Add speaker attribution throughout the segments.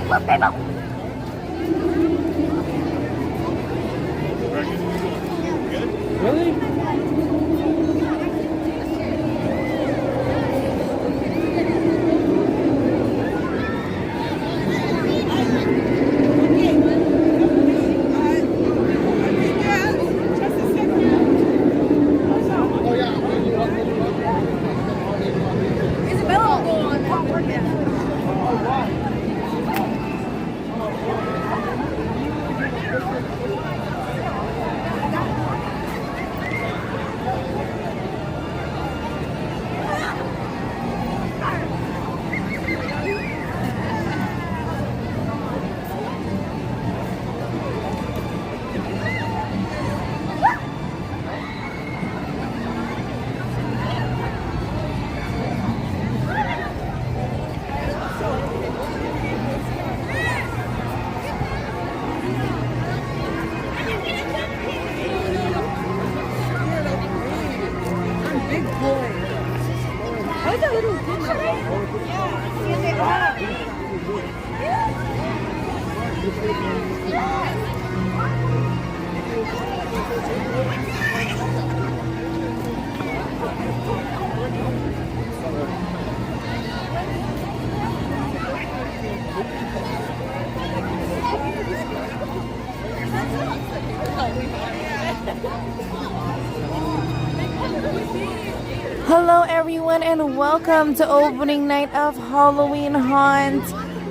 Speaker 1: Really? Hello everyone and welcome to opening night of Halloween Haunt.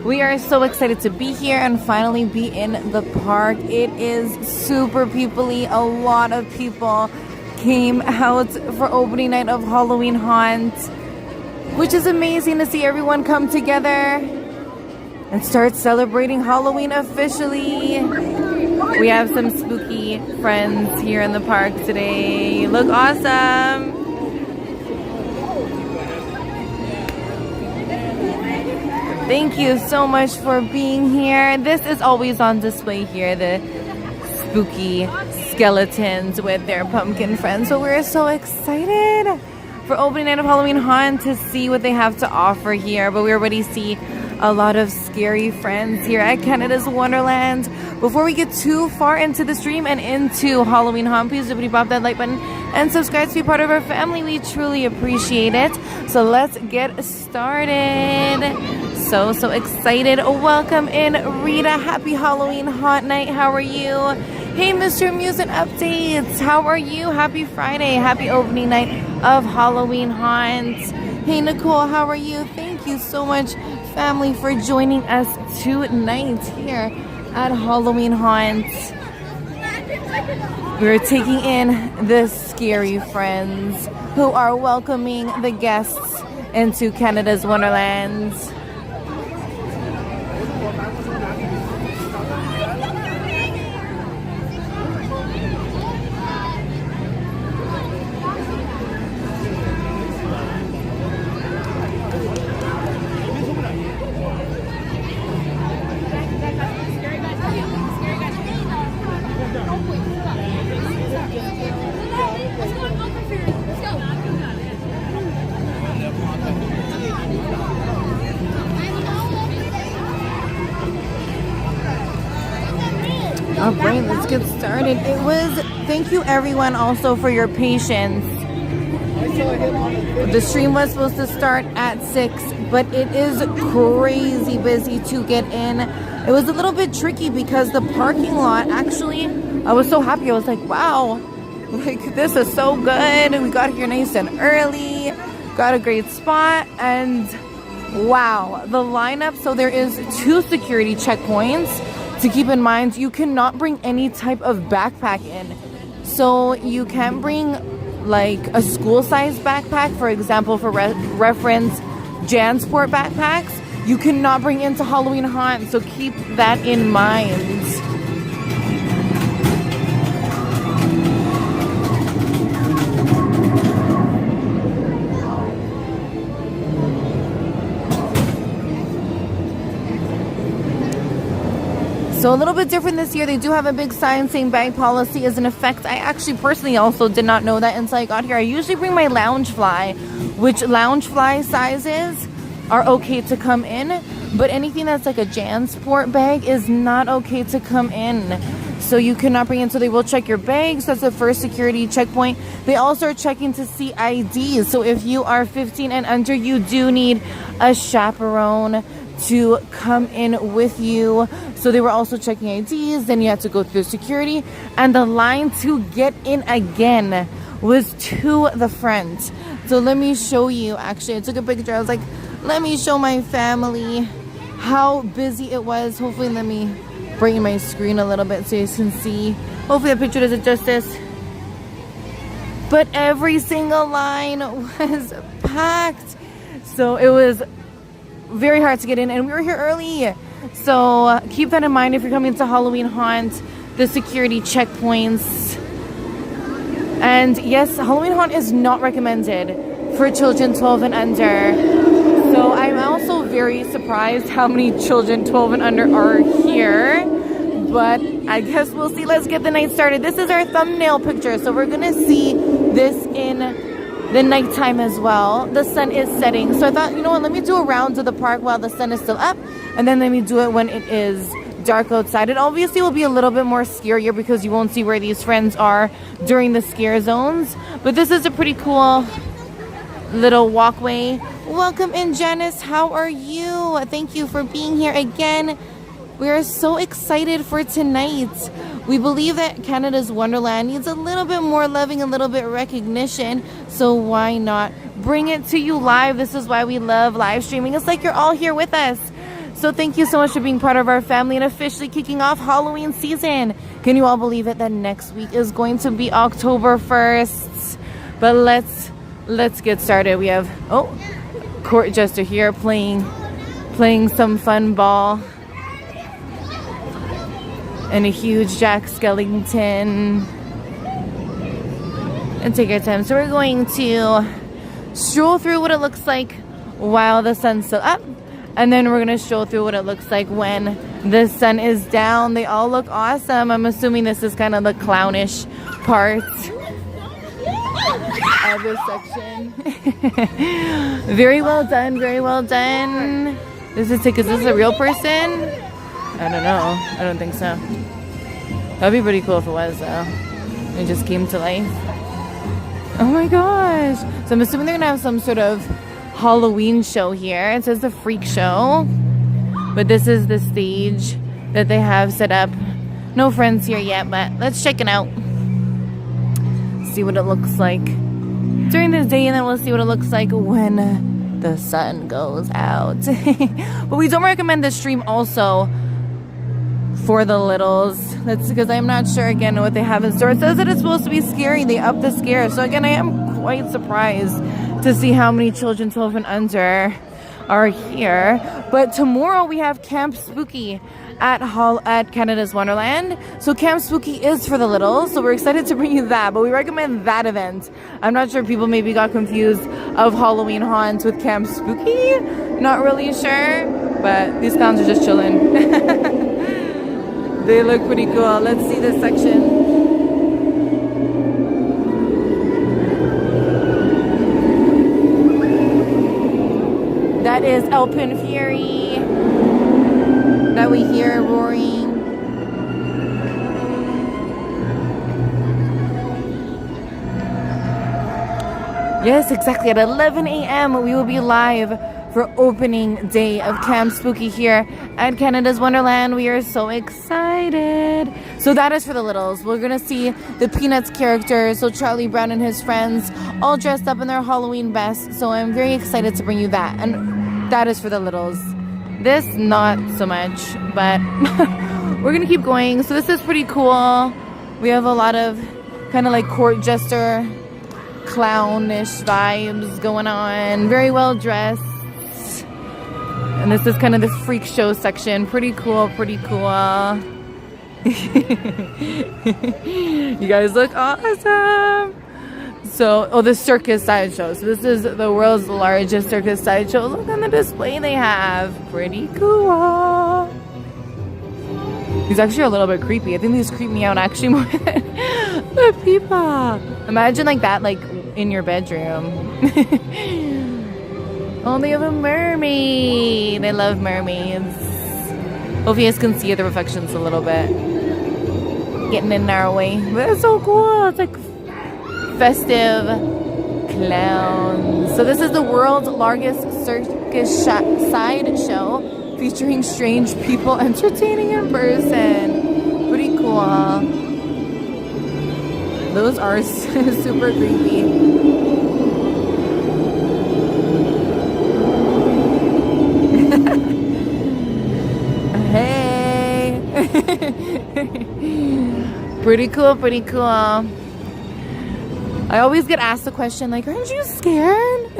Speaker 1: We are so excited to be here and finally be in the park. It is super people-y. A lot of people came out for opening night of Halloween Haunt, which is amazing to see everyone come together and start celebrating Halloween officially. We have some spooky friends here in the park today. You look awesome. Thank you so much for being here. This is always on display here, the spooky skeletons with their pumpkin friends. So we're so excited for opening night of Halloween Haunt to see what they have to offer here. But we already see a lot of scary friends here at Canada's Wonderland. Before we get too far into the stream and into Halloween Haunt, please do pop that like button and subscribe to be part of our family. We truly appreciate it. So let's get started. So excited. Welcome in, Rita. Happy Halloween Haunt Night. How are you? Hey, Mr. Music Updates. How are you? Happy Friday. Happy opening night of Halloween Haunt. Hey, Nicole. How are you? Thank you so much, family, for joining us tonight here at Halloween Haunt. We're taking in the scary friends who are welcoming the guests into Canada's Wonderland. All right, let's get started. Thank you everyone also for your patience. The stream was supposed to start at 6, but it is crazy busy to get in. It was a little bit tricky because the parking lot, actually, I was so happy. I was like, wow, like this is so good. We got here nice and early, got a great spot, and wow, the lineup. So there is 2 security checkpoints. To keep in mind, you cannot bring any type of backpack in. So you can't bring like a school-sized backpack, for example, for reference, JanSport backpacks. You cannot bring into Halloween Haunt, so keep that in mind. So a little bit different this year. They do have a big sign saying bag policy is in effect. I actually personally also did not know that until I got here. I usually bring my Loungefly, which Loungefly sizes are okay to come in. but anything that's like a JanSport bag is not okay to come in. So you cannot bring in, so they will check your bags. That's the first security checkpoint. They also are checking to see IDs. So if you are 15 and under, you do need a chaperone to come in with you. So they were also checking IDs. Then you had to go through security, and the line to get in again was to the front. So let me show you. Actually, I took a picture. I was like, let me show my family how busy it was. Hopefully, let me bring my screen a little bit so you can see. Hopefully the picture does it justice. But every single line was packed. So it was very hard to get in, and we were here early. So keep that in mind if you're coming to Halloween Haunt, the security checkpoints. And yes, Halloween Haunt is not recommended for children 12 and under. So I'm also very surprised how many children 12 and under are here. But I guess we'll see. Let's get the night started. This is our thumbnail picture. So we're going to see this in the nighttime as well. The sun is setting. So I thought, you know what, let me do a round to the park while the sun is still up. And then let me do it when it is dark outside. It obviously will be a little bit more scarier because you won't see where these friends are during the scare zones. But this is a pretty cool little walkway. Welcome in, Janice. How are you? Thank you for being here again. We are so excited for tonight. We believe that Canada's Wonderland needs a little bit more loving, a little bit recognition. So why not bring it to you live? This is why we love live streaming. It's like you're all here with us. So thank you so much for being part of our family and officially kicking off Halloween season. Can you all believe it that next week is going to be October 1st? But let's get started. We have Court Jester here playing some fun ball. And a huge Jack Skellington. And take our time. So we're going to stroll through what it looks like while the sun's still up. And then we're going to stroll through what it looks like when the sun is down. They all look awesome. I'm assuming this is kind of the clownish part of this section. Very well done. Very well done. Is this a real person? I don't know. I don't think so. That'd be pretty cool if it was, though. It just came to life. Oh my gosh. So I'm assuming they're going to have some sort of Halloween show here. It says the Freak Show. But this is the stage that they have set up. No friends here yet, but let's check it out. See what it looks like during the day, and then we'll see what it looks like when the sun goes out. But we don't recommend this stream also for the littles. That's because I'm not sure again what they have in store. It says that it's supposed to be scary. They up the scare. So again, I am quite surprised to see how many children 12 and under are here. But tomorrow we have Camp Spooky at Canada's Wonderland. So Camp Spooky is for the littles. So we're excited to bring you that. But we recommend that event. I'm not sure if people maybe got confused of Halloween Haunt with Camp Spooky. Not really sure. But these clowns are just chilling. They look pretty cool. Let's see this section. That is Elpin Fury that we hear roaring. Yes, exactly. At 11 a.m. we will be live for opening day of Camp Spooky here at Canada's Wonderland. We are so excited. So that is for the littles. We're going to see the Peanuts characters, so Charlie Brown and his friends, all dressed up in their Halloween best. So I'm very excited to bring you that. And that is for the littles. This, not so much, but we're going to keep going. So this is pretty cool. We have a lot of kind of like court jester, clownish vibes going on. Very well dressed. And this is kind of the freak show section. Pretty cool, pretty cool. You guys look awesome. So, the circus sideshow. So this is the world's largest circus sideshow. Look on the display they have. Pretty cool. He's actually a little bit creepy. I think these creep me out actually more than the people. Imagine like that, like in your bedroom. Oh, they have a mermaid. I love mermaids. Hope you guys can see the reflections a little bit. Getting in our way. But it's so cool. It's like festive clowns. So this is the world's largest circus side show featuring strange people entertaining in person. Pretty cool. Those are super creepy. Hey. Pretty cool, pretty cool. I always get asked the question like, aren't you scared?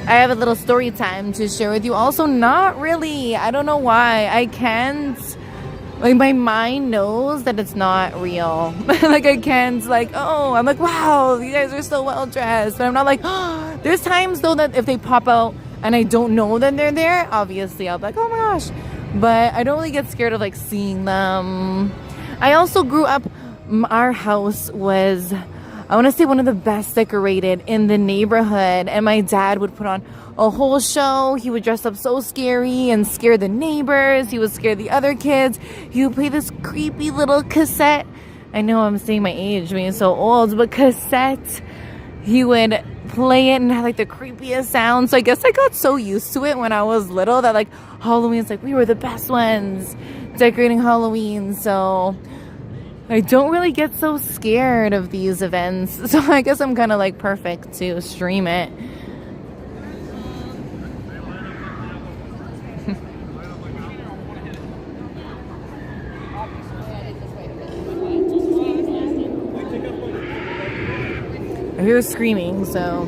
Speaker 1: I have a little story time to share with you. Also, not really. I don't know why. I can't. Like, my mind knows that it's not real. Like, I can't, like, oh, I'm like, wow, you guys are so well dressed. But I'm not like, oh. There's times, though, that if they pop out and I don't know that they're there, obviously I'll be like, oh my gosh. But I don't really get scared of, like, seeing them. I also grew up, our house was, I want to say, one of the best decorated in the neighborhood. And my dad would put on a whole show. He would dress up so scary and scare the neighbors. He would scare the other kids. He would play this creepy little cassette. I know I'm saying my age, being so old, but cassette. He would play it and have like the creepiest sound. So I guess I got so used to it when I was little that like Halloween's like we were the best ones decorating Halloween. So I don't really get so scared of these events. So I guess I'm kind of like perfect to stream it. I hear screaming, so.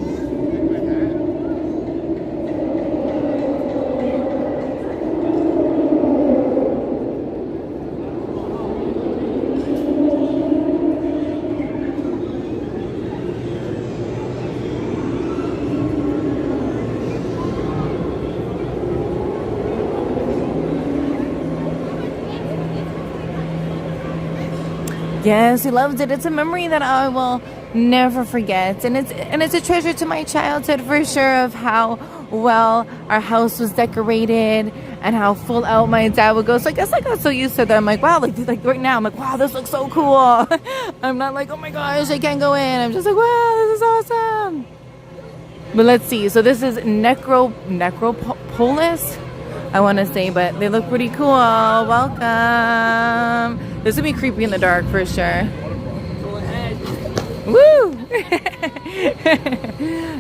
Speaker 1: Yes, he loved it. It's a memory that I will never forget, and it's a treasure to my childhood for sure, of how well our house was decorated and how full out my dad would go. So I guess I got so used to that. I'm like, wow, like right now I'm like, wow, this looks so cool. I'm not like, oh my gosh, I can't go in. I'm just like, wow, this is awesome. But let's see. So this is Necropolis, I want to say, but they look pretty cool. Welcome. This would be creepy in the dark for sure. Woo!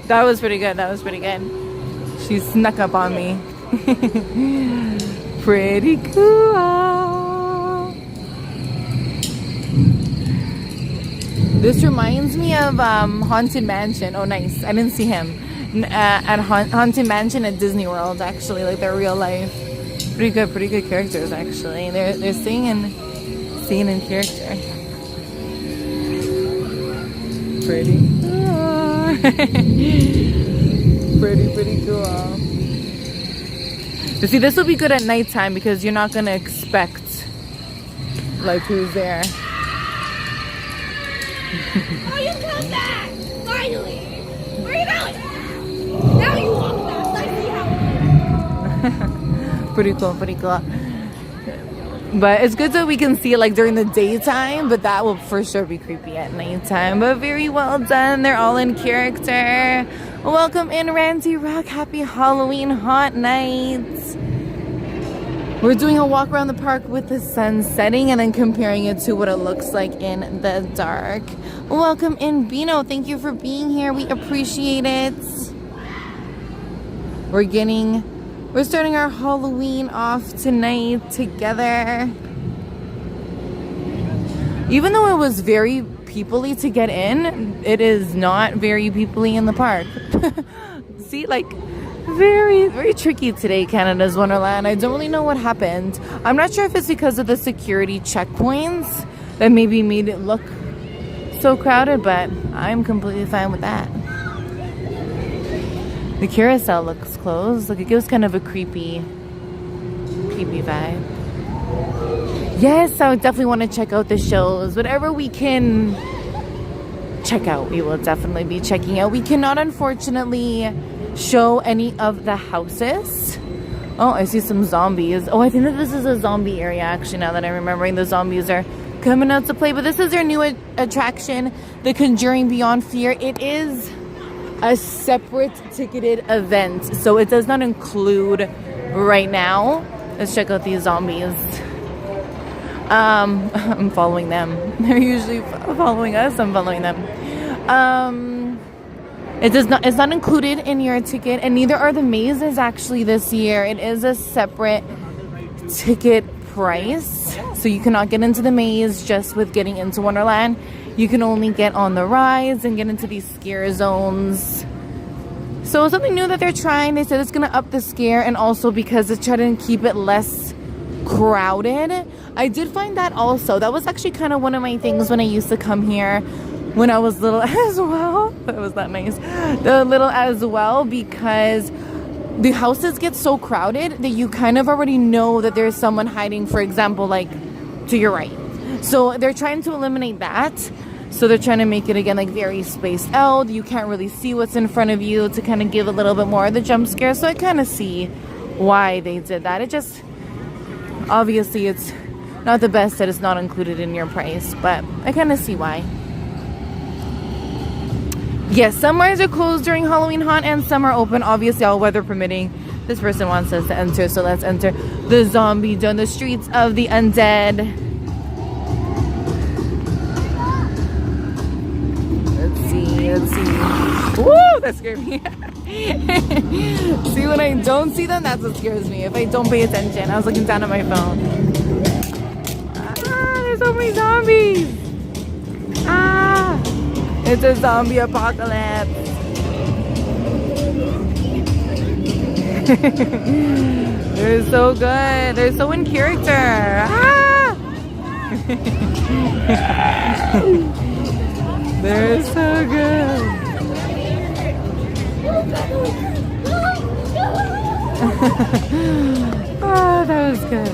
Speaker 1: That was pretty good. That was pretty good. She snuck up on me. Pretty cool. This reminds me of Haunted Mansion. Oh, nice. I didn't see him at Haunted Mansion at Disney World. Actually, like their real life. Pretty good characters. Actually, they're staying in character. Pretty cool. pretty cool. But see, this will be good at nighttime because you're not gonna expect like who's there.
Speaker 2: Oh, you come back! Finally! Where are you going? Now you walk fast. I see how.
Speaker 1: Pretty cool. But it's good that we can see it like during the daytime, but that will for sure be creepy at nighttime. But very well done. They're all in character. Welcome in, Randy Rock. Happy Halloween hot nights. We're doing a walk around the park with the sun setting and then comparing it to what it looks like in the dark. Welcome in, Bino. Thank you for being here. We appreciate it. We're starting our Halloween off tonight together. Even though it was very people-y to get in, it is not very people-y in the park. See, like, very tricky today, Canada's Wonderland. I don't really know what happened. I'm not sure if it's because of the security checkpoints that maybe made it look so crowded, but I'm completely fine with that. The carousel looks closed. Like, it gives kind of a creepy vibe. Yes, I would definitely want to check out the shows. Whatever we can check out, we will definitely be checking out. We cannot, unfortunately, show any of the houses. Oh, I see some zombies. Oh, I think that this is a zombie area, actually, now that I'm remembering. The zombies are coming out to play. But this is their new attraction, The Conjuring Beyond Fear. It is a separate ticketed event, so it does not include right now. Let's check out these zombies. I'm following them. They're usually following us. I'm following them. It's not included in your ticket, and neither are the mazes actually this year. It is a separate ticket price, so you cannot get into the maze just with getting into Wonderland. You can only get on the rides and get into these scare zones. So something new that they're trying, they said it's gonna up the scare, and also because it's trying to keep it less crowded. I did find that also. That was actually kind of one of my things when I used to come here when I was little as well. That was that nice. The little as well, because the houses get so crowded that you kind of already know that there's someone hiding, for example, like to your right. So they're trying to eliminate that. So they're trying to make it again like very spaced out. You can't really see what's in front of you to kind of give a little bit more of the jump scare. So I kind of see why they did that. It just, obviously it's not the best that it's not included in your price, but I kind of see why. Yes, some rides are closed during Halloween Haunt and some are open, obviously all weather permitting. This person wants us to enter, so let's enter the zombie down the streets of the undead. Let's see. Woo! That scared me. See, when I don't see them, that's what scares me. If I don't pay attention. I was looking down at my phone. Ah, there's so many zombies. Ah, it's a zombie apocalypse. They're so good. They're so in character. Ah! They're so good. Oh, that was good.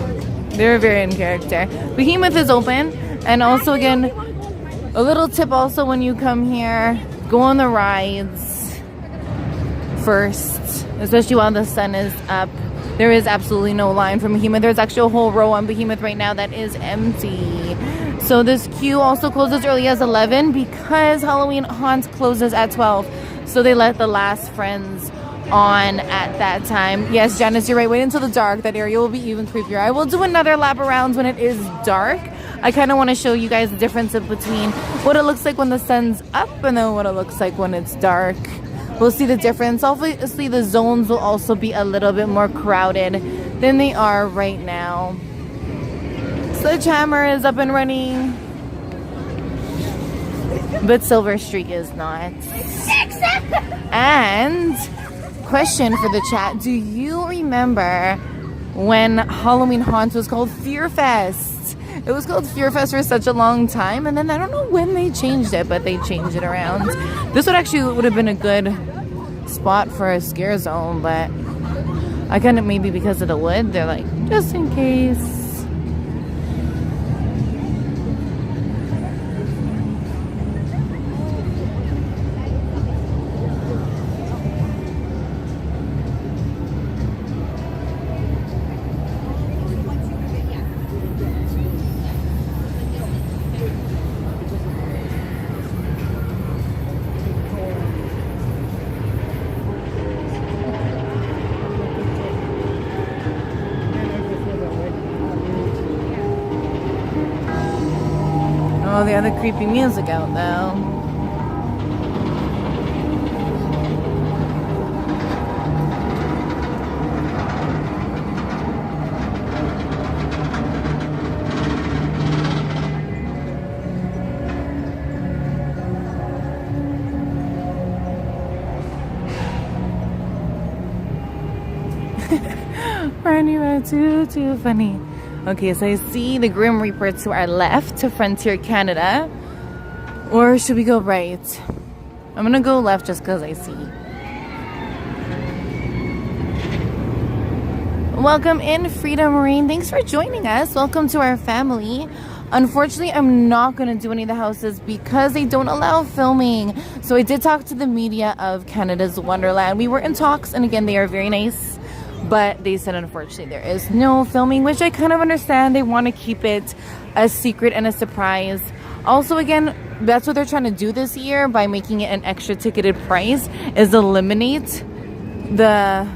Speaker 1: They're very in character. Behemoth is open, and also again, a little tip also when you come here, go on the rides first, especially while the sun is up. There is absolutely no line for Behemoth. There's actually a whole row on Behemoth right now that is empty. So this queue also closes early as 11 because Halloween Haunt closes at 12. So they let the last friends on at that time. Yes, Janice, you're right. Wait until the dark. That area will be even creepier. I will do another lap around when it is dark. I kind of want to show you guys the difference between what it looks like when the sun's up and then what it looks like when it's dark. We'll see the difference. Obviously, the zones will also be a little bit more crowded than they are right now. Sledgehammer is up and running, but Silver Streak is not. And question for the chat, do you remember when Halloween Haunt was called Fear Fest? It was called Fear Fest for such a long time, and then I don't know when they changed it, but they changed it around. This would have been a good spot for a scare zone, but I kind of, maybe because of the wood, they're like, just in case. Oh, the other creepy music out though. Bernie, that's too funny. Okay, so I see the Grim Reaper to our left to Frontier Canada. Or should we go right? I'm gonna go left just because I see. Welcome in, Freedom Marine. Thanks for joining us. Welcome to our family. Unfortunately, I'm not going to do any of the houses because they don't allow filming. So I did talk to the media of Canada's Wonderland. We were in talks, and again, they are very nice. But they said, unfortunately, there is no filming, which I kind of understand. They want to keep it a secret and a surprise. Also, again, that's what they're trying to do this year by making it an extra ticketed price, is eliminate the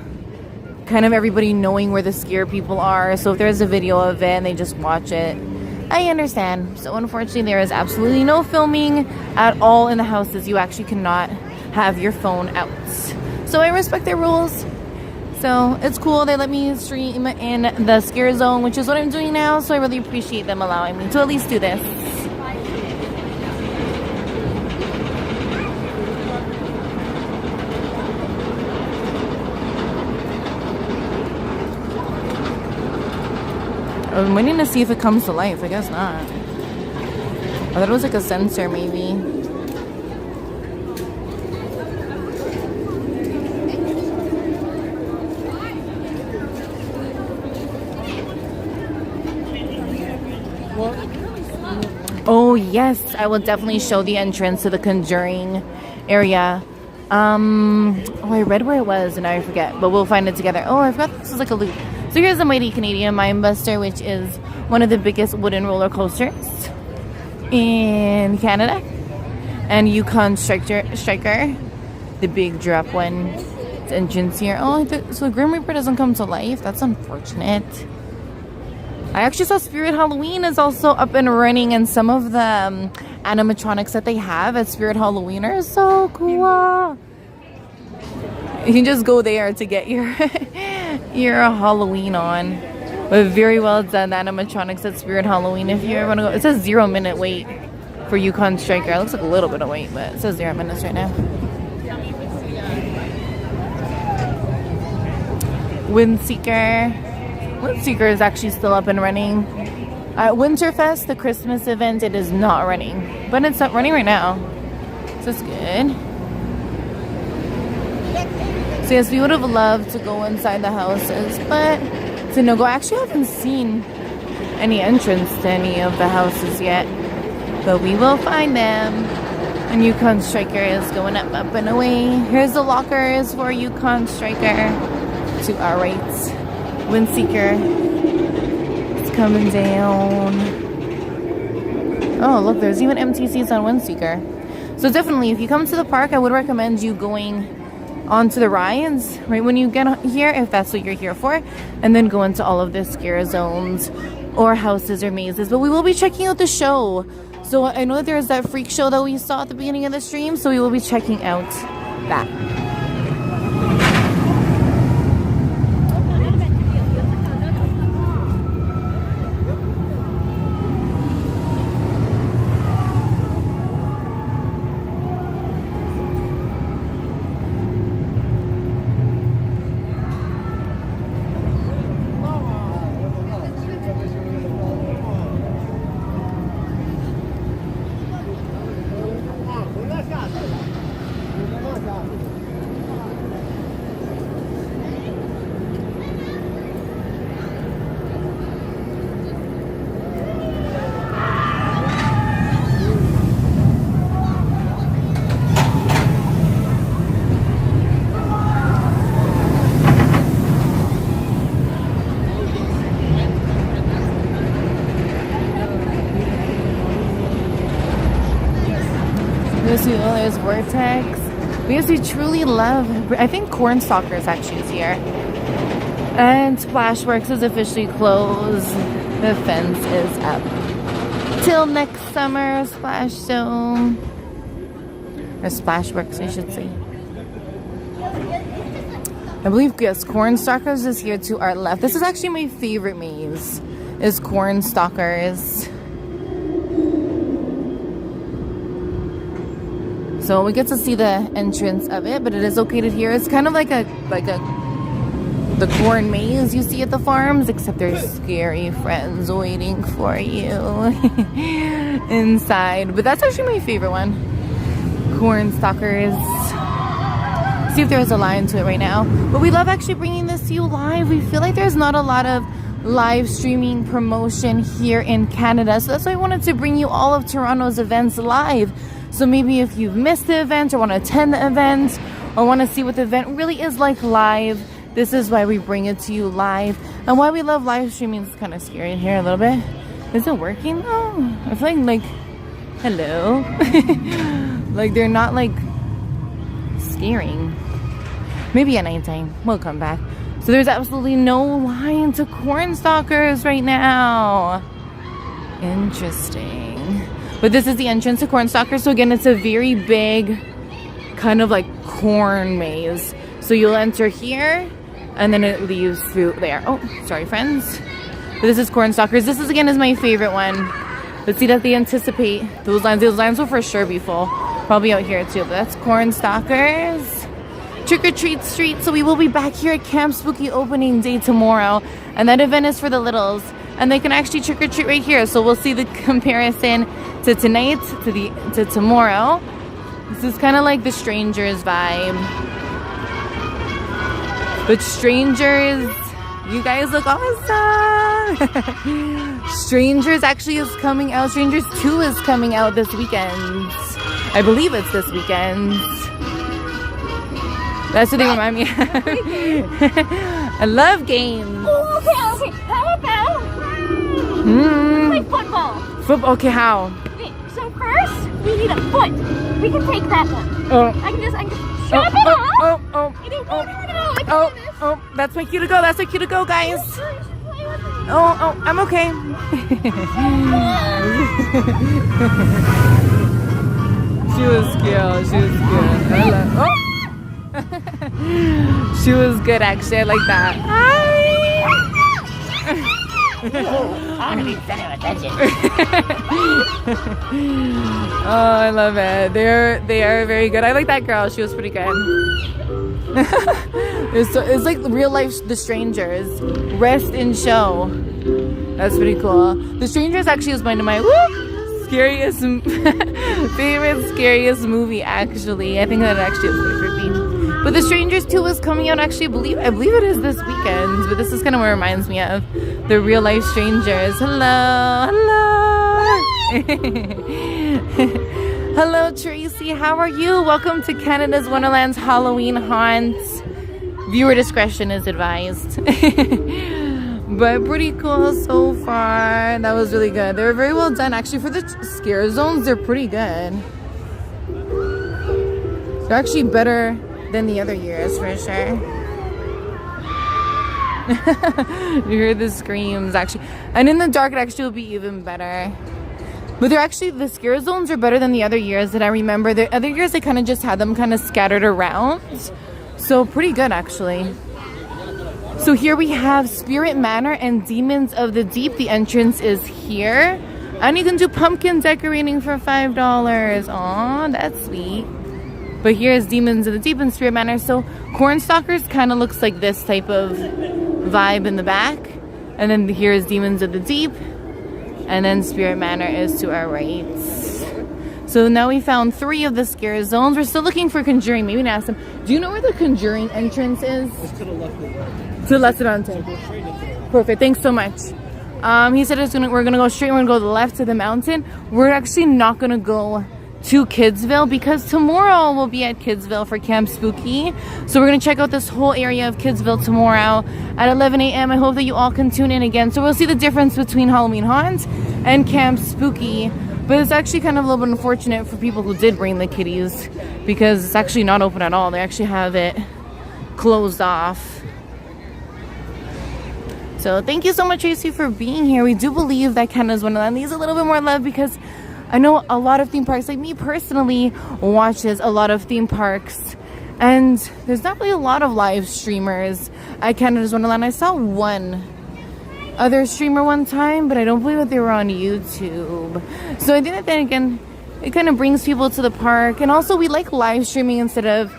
Speaker 1: kind of everybody knowing where the scare people are. So if there's a video of it and they just watch it, I understand. So unfortunately, there is absolutely no filming at all in the houses. You actually cannot have your phone out. So I respect their rules. So it's cool. They let me stream in the scare zone, which is what I'm doing now. So I really appreciate them allowing me to at least do this. I'm waiting to see if it comes to life. I guess not. I thought it was like a sensor, maybe. Oh yes, I will definitely show the entrance to the Conjuring area. Oh, I read where it was and now I forget, but we'll find it together. Oh, I forgot this is like a loop. So here's the Mighty Canadian Mine Buster, which is one of the biggest wooden roller coasters in Canada. And Yukon Striker, the big drop one. It's entrance here. Oh, so Grim Reaper doesn't come to life. That's unfortunate. I actually saw Spirit Halloween is also up and running, and some of the animatronics that they have at Spirit Halloween are so cool. You can just go there to get your your Halloween on. But very well done animatronics at Spirit Halloween. If you ever want to go, it says 0 minute wait for Yukon Striker. It looks like a little bit of wait, but it says 0 minutes right now. Windseeker. Windseeker is actually still up and running. At Winterfest, the Christmas event, it is not running. But it's up running right now. So it's good. So yes, we would have loved to go inside the houses, but to no go. I actually haven't seen any entrance to any of the houses yet. But we will find them. And Yukon Striker is going up and away. Here's the lockers for Yukon Striker. To our right. Windseeker. It's coming down. Oh, look, there's even empty seats on Windseeker. So definitely, if you come to the park, I would recommend you going onto the rides right when you get here, if that's what you're here for, and then go into all of the scare zones or houses or mazes. But we will be checking out the show. So I know that there's that freak show that we saw at the beginning of the stream, so we will be checking out that. There's Vortex. Because we truly love, I think Cornstalkers actually is here. And Splashworks is officially closed. The fence is up. Till next summer, Splash Zone. Or Splashworks, I should say. I believe, yes, Cornstalkers is here to our left. This is actually my favorite maze, is Cornstalkers. So we get to see the entrance of it, but it is located here. It's kind of like the corn maze you see at the farms, except there's scary friends waiting for you inside. But that's actually my favorite one. Cornstalkers. See if there's a line to it right now. But we love actually bringing this to you live. We feel like there's not a lot of live streaming promotion here in Canada. So that's why I wanted to bring you all of Toronto's events live. So maybe if you've missed the event or want to attend the event or want to see what the event really is like live, this is why we bring it to you live. And why we love live streaming. It's kind of scary in here a little bit. Is it working though? I feel like hello. Like they're not like scaring. Maybe at nighttime. We'll come back. So there's absolutely no line to Cornstalkers right now. Interesting. But this is the entrance to Cornstalkers. So again, it's a very big kind of like corn maze. So you'll enter here and then it leaves through there. Oh, sorry friends. But this is Cornstalkers. This is again is my favorite one. Let's see that they anticipate those lines. Those lines will for sure be full. Probably out here too. But that's Cornstalkers. Trick or Treat Street. So we will be back here at Camp Spooky opening day tomorrow. And that event is for the littles. And they can actually trick or treat right here. So we'll see the comparison to tonight to tomorrow. This is kind of like the Strangers vibe. But Strangers, you guys look awesome. Strangers actually is coming out. Strangers 2 is coming out this weekend. I believe it's this weekend. That's what they remind me of. I love games.
Speaker 2: Oh, okay. How about play football?
Speaker 1: Football? Okay, how?
Speaker 2: Okay, so first, we need a foot. We can take that one.
Speaker 1: Oh.
Speaker 2: I can just strap it on.
Speaker 1: Oh, that's my cue to go. That's my cue to go, guys. Oh, I'm okay. She was cute. She was good. She was good, actually. I like that. Hi.
Speaker 2: I want to be the center of attention.
Speaker 1: Oh, I love it. They are very good. I like that girl. She was pretty good. It's like real life The Strangers. Rest in show. That's pretty cool. The Strangers actually is one of my scariest favorite scariest movie actually. I think that actually is pretty creepy. But The Strangers 2 is coming out actually I believe it is this weekend. But this is kind of what it reminds me of the real life strangers. Hello. Hello Tracy, how are you? Welcome to Canada's Wonderland's Halloween haunt. Viewer discretion is advised. But pretty cool so far. That was really good. They were very well done. Actually, for the scare zones, they're pretty good. They're actually better than the other years, for sure. You hear the screams, actually. And in the dark, it actually will be even better. But they're actually, the scare zones are better than the other years that I remember. The other years, they kind of just had them kind of scattered around. So pretty good, actually. So here we have Spirit Manor and Demons of the Deep. The entrance is here. And you can do pumpkin decorating for $5. Aw, that's sweet. But here's Demons of the Deep and Spirit Manor. So Cornstalkers kind of looks like this type of vibe in the back. And then here's Demons of the Deep. And then Spirit Manor is to our right. So now we found 3 of the scare zones. We're still looking for Conjuring. Maybe we can ask them. Do you know where the Conjuring entrance is?
Speaker 3: It's to the left of it.
Speaker 1: To Lesserante. Perfect. Thanks so much. He said we're gonna go straight. We're gonna go to the left to the mountain. We're actually not gonna go to Kidsville because tomorrow we'll be at Kidsville for Camp Spooky. So we're gonna check out this whole area of Kidsville tomorrow at 11 a.m. I hope that you all can tune in again. So we'll see the difference between Halloween Haunt and Camp Spooky. But it's actually kind of a little bit unfortunate for people who did bring the kiddies because it's actually not open at all. They actually have it closed off. So thank you so much, Tracy, for being here. We do believe that Canada's Wonderland needs a little bit more love because I know a lot of theme parks, like me personally, watches a lot of theme parks. And there's not really a lot of live streamers at Canada's Wonderland. I saw one other streamer one time, but I don't believe that they were on YouTube. So I think that then again, it kind of brings people to the park. And also we like live streaming instead of,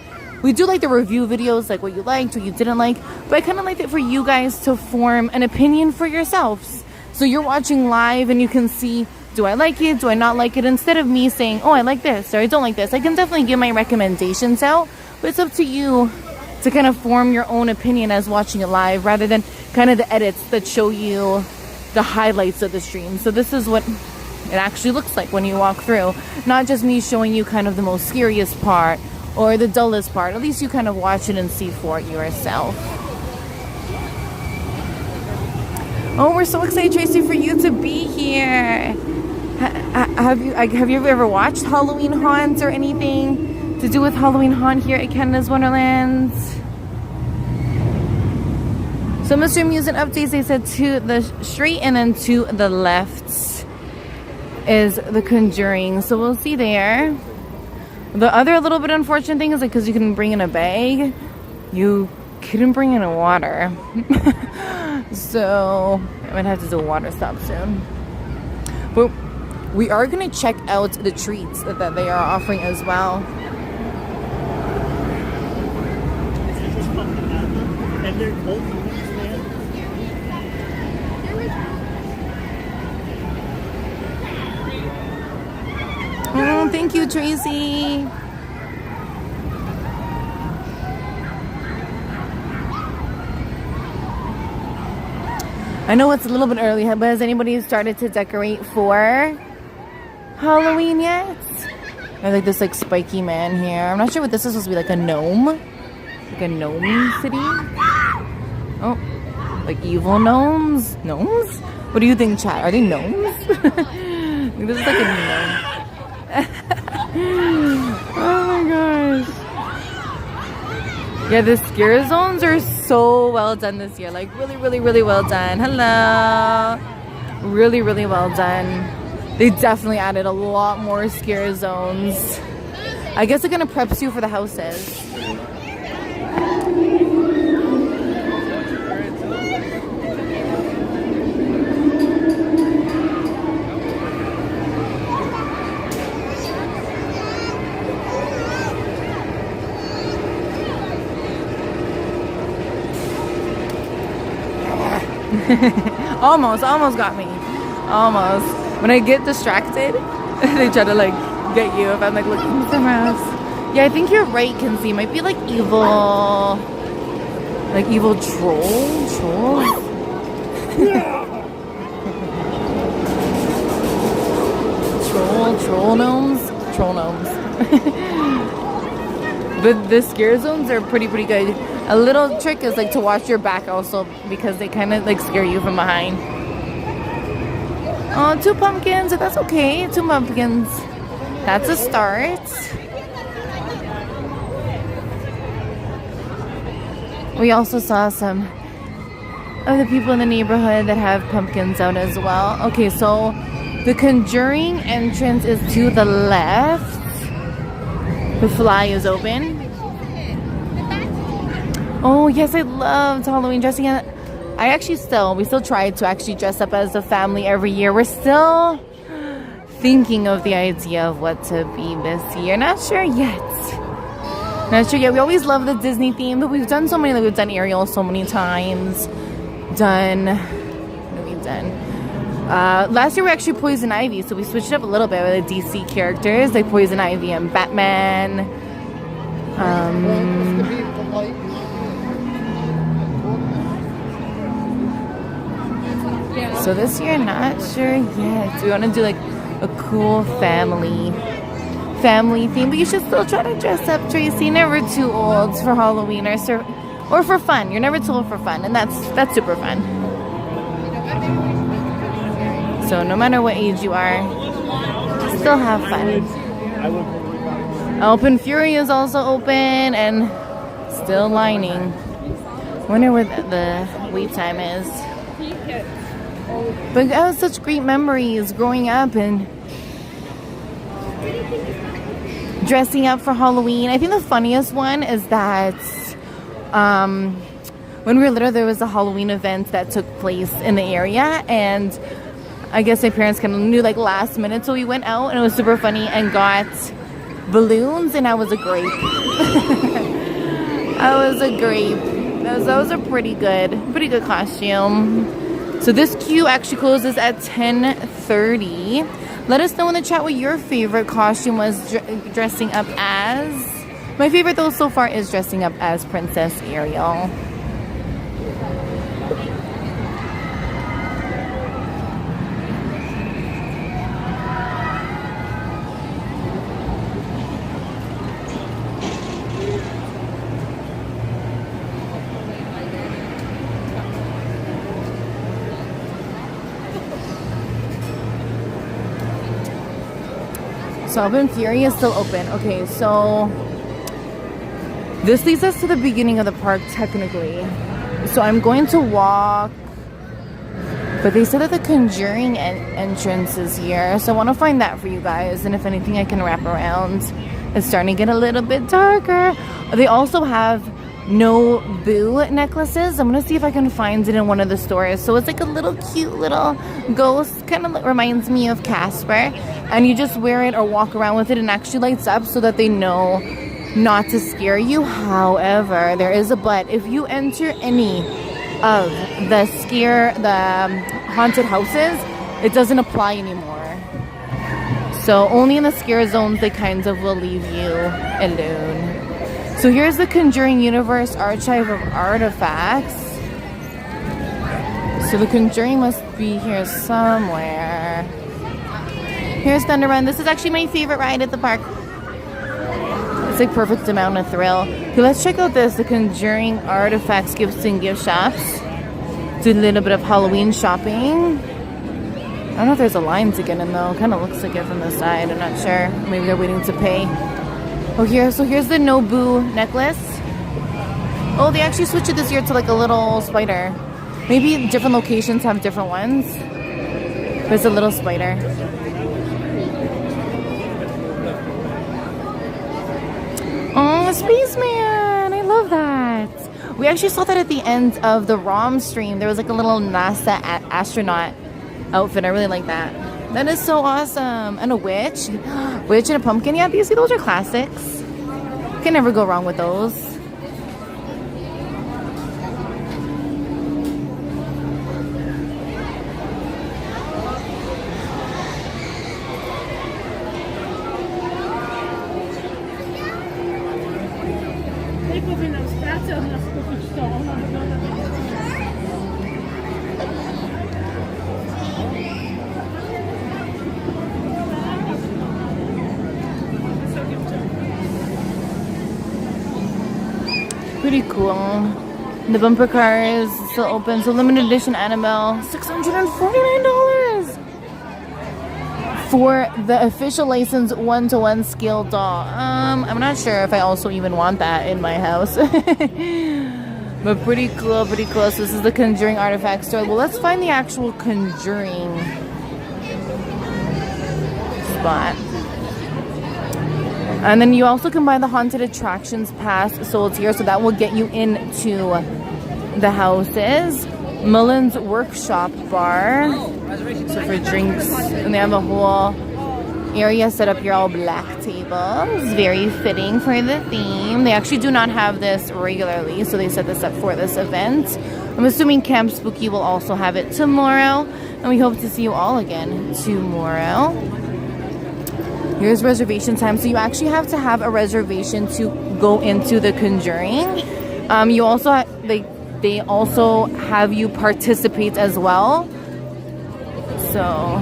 Speaker 1: we do like the review videos, like what you liked, what you didn't like. But I kind of like it for you guys to form an opinion for yourselves. So you're watching live and you can see, do I like it? Do I not like it? Instead of me saying, oh, I like this or I don't like this. I can definitely give my recommendations out. But it's up to you to to kind of form your own opinion as watching it live rather than kind of the edits that show you the highlights of the stream. So this is what it actually looks like when you walk through. Not just me showing you kind of the most scariest part or the dullest part. At least you kind of watch it and see for it yourself. Oh, we're so excited, Tracy, for you to be here. Have you ever watched Halloween Haunt or anything to do with Halloween Haunt here at Canada's Wonderland? So Mr. Muse and updates, they said to the straight and then to the left is The Conjuring. So we'll see there. The other little bit unfortunate thing is like because you couldn't bring in a bag, you couldn't bring in a water. So I might have to do a water stop soon. But we are going to check out the treats that they are offering as well.
Speaker 3: And they're both movies, man.
Speaker 1: Oh, thank you, Tracy. I know it's a little bit early, but has anybody started to decorate for Halloween yet? I like this like spiky man here. I'm not sure what this is supposed to be, like a gnome? Like a gnome city? Oh, like evil gnomes? Gnomes? What do you think, chat? Are they gnomes? This is like a gnome. Oh my gosh. Yeah, the scare zones are so well done this year. Like really, really, really well done. Hello. Really, really well done. They definitely added a lot more scare zones. I guess they're gonna prep you for the houses. almost got me. Almost. When I get distracted, they try to like get you if I'm like looking somewhere else. Yeah, I think you're right, Kinsey. Might be like evil trolls. Troll gnomes. But the scare zones are pretty good. A little trick is like to watch your back also because they kind of like scare you from behind. Oh, 2 pumpkins, but that's okay. 2 pumpkins. That's a start. We also saw some of the people in the neighborhood that have pumpkins out as well. Okay, so the Conjuring entrance is to the left. The fly is open. Oh yes, I loved Halloween dressing up. We still try to actually dress up as a family every year. We're still thinking of the idea of what to be this year. Not sure yet. We always love the Disney theme, but we've done so many. Like we've done Ariel so many times. What have we done? Last year we actually Poison Ivy, so we switched it up a little bit with the DC characters like Poison Ivy and Batman. So this year, not sure yet. We want to do like a cool family theme, but you should still try to dress up, Tracy. Never too old for Halloween or for fun. You're never too old for fun, and that's super fun. So no matter what age you are, still have fun. Open Fury is also open and still lining. Wonder what the wait time is. But I have such great memories growing up and dressing up for Halloween. I think the funniest one is that when we were little, there was a Halloween event that took place in the area, and I guess my parents kind of knew like last minute, so we went out and it was super funny and got balloons, and I was a grape. I was a grape. That was a pretty good costume. So this queue actually closes at 10:30. Let us know in the chat what your favorite costume was dressing up as. My favorite though so far is dressing up as Princess Ariel. Sovereign Fury is still open. Okay, so this leads us to the beginning of the park technically. So I'm going to walk, but they said that the Conjuring entrance is here. So I want to find that for you guys. And if anything, I can wrap around. It's starting to get a little bit darker. They also have no boo necklaces. I'm gonna see if I can find it in one of the stores. So it's like a little cute little ghost, kind of reminds me of Casper, and you just wear it or walk around with it and actually lights up so that they know not to scare you. However, there is a but. If you enter any of the haunted houses, it doesn't apply anymore. So only in the scare zones they kind of will leave you alone. So here's the Conjuring Universe Archive of Artifacts. So the Conjuring must be here somewhere. Here's Thunder Run. This is actually my favorite ride at the park. It's like perfect amount of thrill. Okay, let's check out this. The Conjuring Artifacts Gifts and Gift Shops. Do a little bit of Halloween shopping. I don't know if there's a line to get in though. Kind of looks like it from the side. I'm not sure. Maybe they're waiting to pay. Oh, so here's the Nobu necklace. Oh, they actually switched it this year to like a little spider. Maybe different locations have different ones. There's a little spider. Oh, Spaceman! I love that. We actually saw that at the end of the ROM stream. There was like a little NASA astronaut outfit. I really like that. That is so awesome. And a witch. Witch and a pumpkin. Yeah, you see, those are classics. Can never go wrong with those. Pretty cool. The bumper car is still open. So limited edition Annabelle, $649 for the official licensed 1-to-1 scale doll. I'm not sure if I also even want that in my house. But pretty cool, pretty cool. So this is the Conjuring Artifact store. Well, let's find the actual Conjuring spot. And then you also can buy the Haunted Attractions Pass sold here, so that will get you into the houses. Mullen's Workshop Bar, so for drinks, and they have a whole area set up here, all black tables. Very fitting for the theme. They actually do not have this regularly, so they set this up for this event. I'm assuming Camp Spooky will also have it tomorrow, and we hope to see you all again tomorrow. Here's reservation time. So you actually have to have a reservation to go into the Conjuring. You also they also have you participate as well. So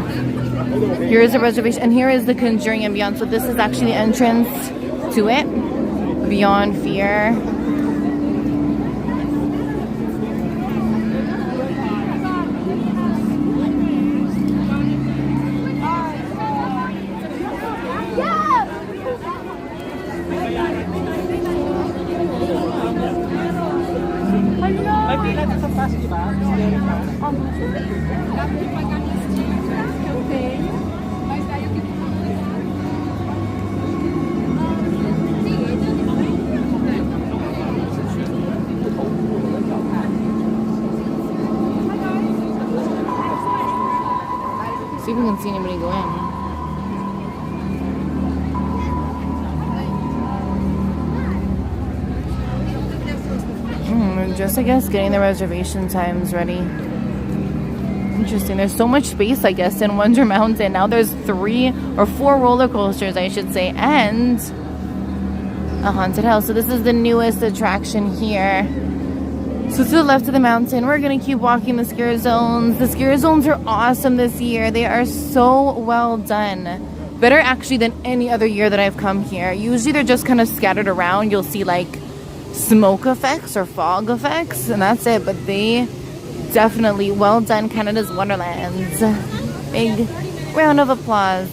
Speaker 1: here is a reservation, and here is the Conjuring and Beyond. So this is actually the entrance to it. Beyond Fear. See if we can see anybody go in. Just, I guess, getting the reservation times ready. Interesting. There's so much space, I guess, in Wonder Mountain. Now there's 3 or 4 roller coasters, I should say, and a haunted house. So this is the newest attraction here. So to the left of the mountain, we're gonna keep walking the scare zones. The scare zones are awesome this year. They are so well done. Better actually than any other year that I've come here. Usually they're just kind of scattered around. You'll see like smoke effects or fog effects, and that's it. But they definitely well done. Canada's Wonderland. Big round of applause.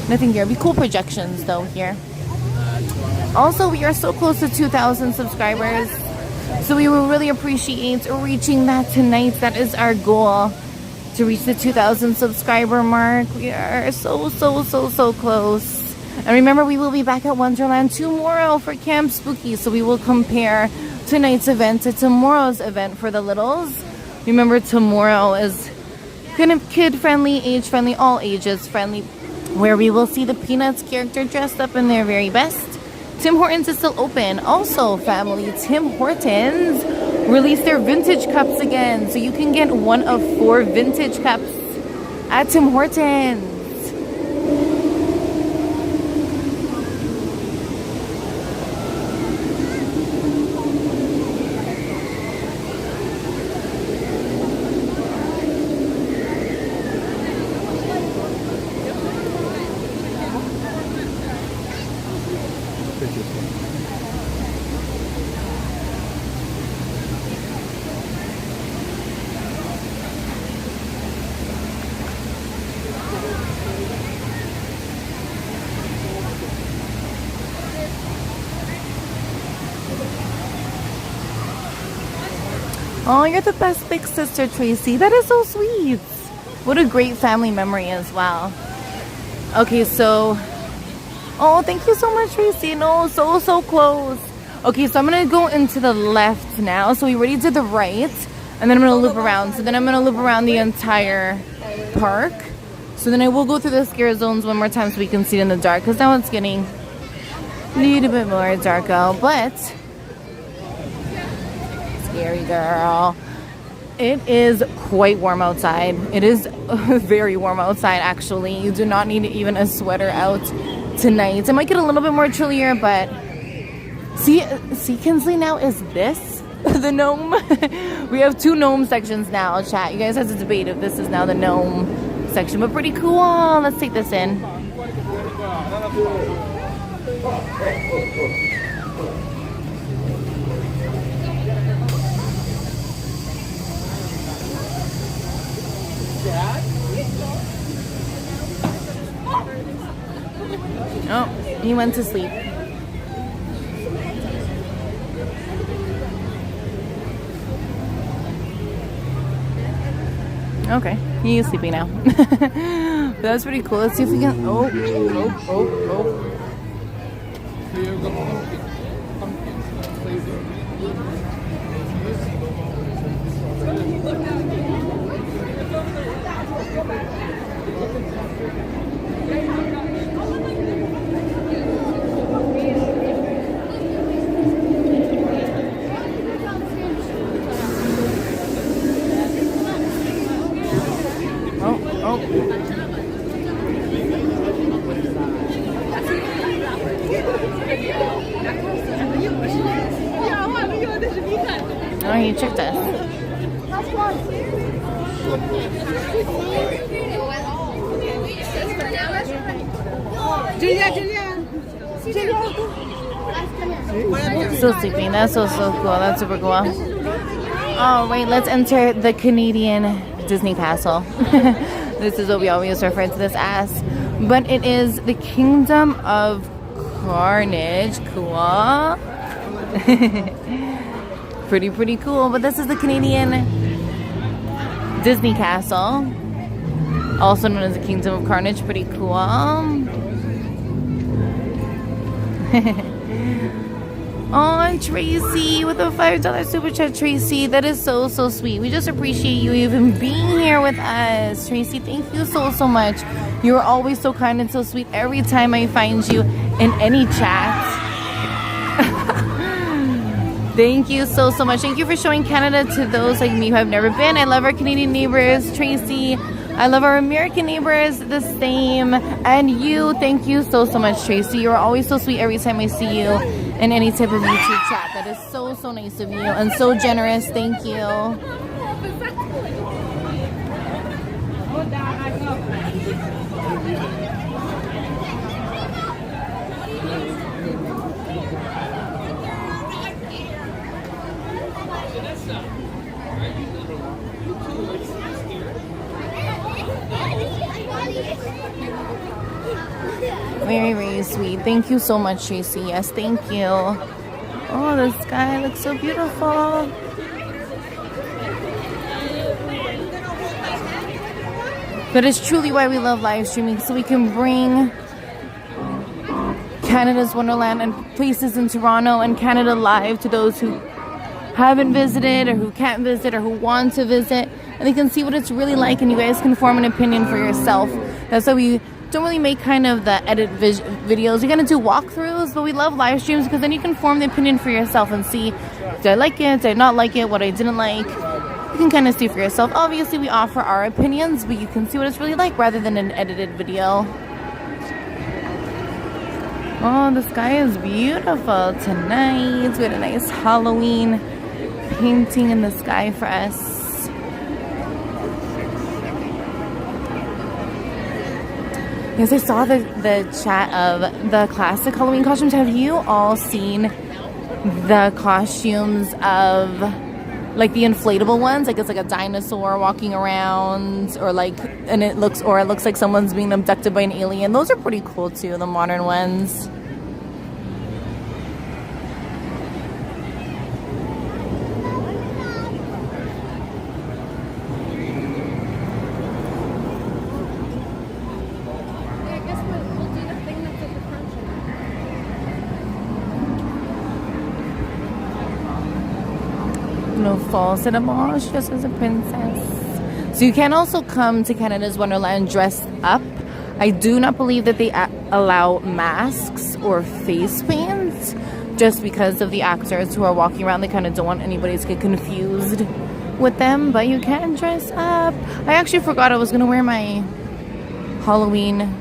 Speaker 1: Nothing here. Be cool projections though here. Also, we are so close to 2,000 subscribers, so we will really appreciate reaching that tonight. That is our goal, to reach the 2,000 subscriber mark. We are so close. And remember, we will be back at Wonderland tomorrow for Camp Spooky, so we will compare tonight's event to tomorrow's event for the littles. Remember, tomorrow is kind of kid-friendly, age-friendly, all ages friendly, where we will see the Peanuts character dressed up in their very best. Tim Hortons is still open. Also, family, Tim Hortons released their vintage cups again. So you can get one of 4 vintage cups at Tim Hortons. Oh, you're the best big sister, Tracy. That is so sweet. What a great family memory as well. Okay, so... Oh, thank you so much, Tracy. No, so close. Okay, so I'm going to go into the left now. So we already did the right. And then I'm going to loop around. So then I'm going to loop around the entire park. So then I will go through the scare zones one more time so we can see it in the dark. Because now it's getting a little bit more dark out. But... Scary girl. It is quite warm outside. It is very warm outside, actually. You do not need even a sweater out tonight. It might get a little bit more chillier, but see Kinsley, now is this the gnome? We have 2 gnome sections now, chat. You guys have to debate if this is now the gnome section, but pretty cool. Let's take this in. Oh, he went to sleep. Okay, he is sleeping now. That was pretty cool. Let's see if we can... Oh. Oh, he tricked us. Still sleeping. That's so cool. That's super cool. All right, let's enter the Canadian Disney Castle. This is what we always refer to this as. But it is the Kingdom of Carnage. Cool. Pretty cool. But this is the Canadian Disney Castle, also known as the Kingdom of Carnage. Pretty cool. Oh, Tracy with a $5 super chat, Tracy. That is so sweet. We just appreciate you even being here with us, Tracy. Thank you so much. You are always so kind and so sweet every time I find you in any chat. Thank you so much. Thank you for showing Canada to those like me who have never been. I love our Canadian neighbors. Tracy, I love our American neighbors the same. And you, thank you so much, Tracy. You're always so sweet every time I see you in any type of YouTube chat. That is so nice of you and so generous. Thank you. Very sweet. Thank you so much, Tracy. Yes, thank you. Oh, the sky looks so beautiful. That is truly why we love live streaming, so we can bring Canada's Wonderland and places in Toronto and Canada live to those who haven't visited or who can't visit or who want to visit, and they can see what it's really like, and you guys can form an opinion for yourself. That's why we don't really make kind of the edit videos. We're gonna do walkthroughs, but we love live streams because then you can form the opinion for yourself and see, did I like it, did I not like it, what I didn't like. You can kind of see for yourself. Obviously we offer our opinions, but you can see what it's really like rather than an edited video. Oh, the sky is beautiful tonight. We had a nice Halloween painting in the sky for us. Yes, I saw the chat of the classic Halloween costumes. Have you all seen the costumes of like the inflatable ones? Like it's like a dinosaur walking around, or like, and it looks like someone's being abducted by an alien. Those are pretty cool too, the modern ones. No false at all. She just is a princess. So you can also come to Canada's Wonderland dressed up. I do not believe that they allow masks or face paints, just because of the actors who are walking around. They kind of don't want anybody to get confused with them, but you can dress up. I actually forgot I was going to wear my Halloween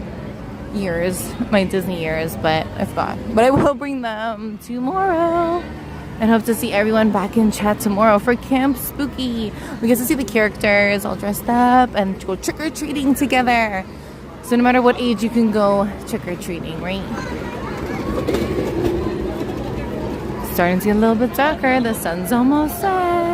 Speaker 1: ears, my Disney ears, but I forgot. But I will bring them tomorrow. And hope to see everyone back in chat tomorrow for Camp Spooky. We get to see the characters all dressed up and go trick-or-treating together. So no matter what age, you can go trick-or-treating, right? Starting to get a little bit darker. The sun's almost set.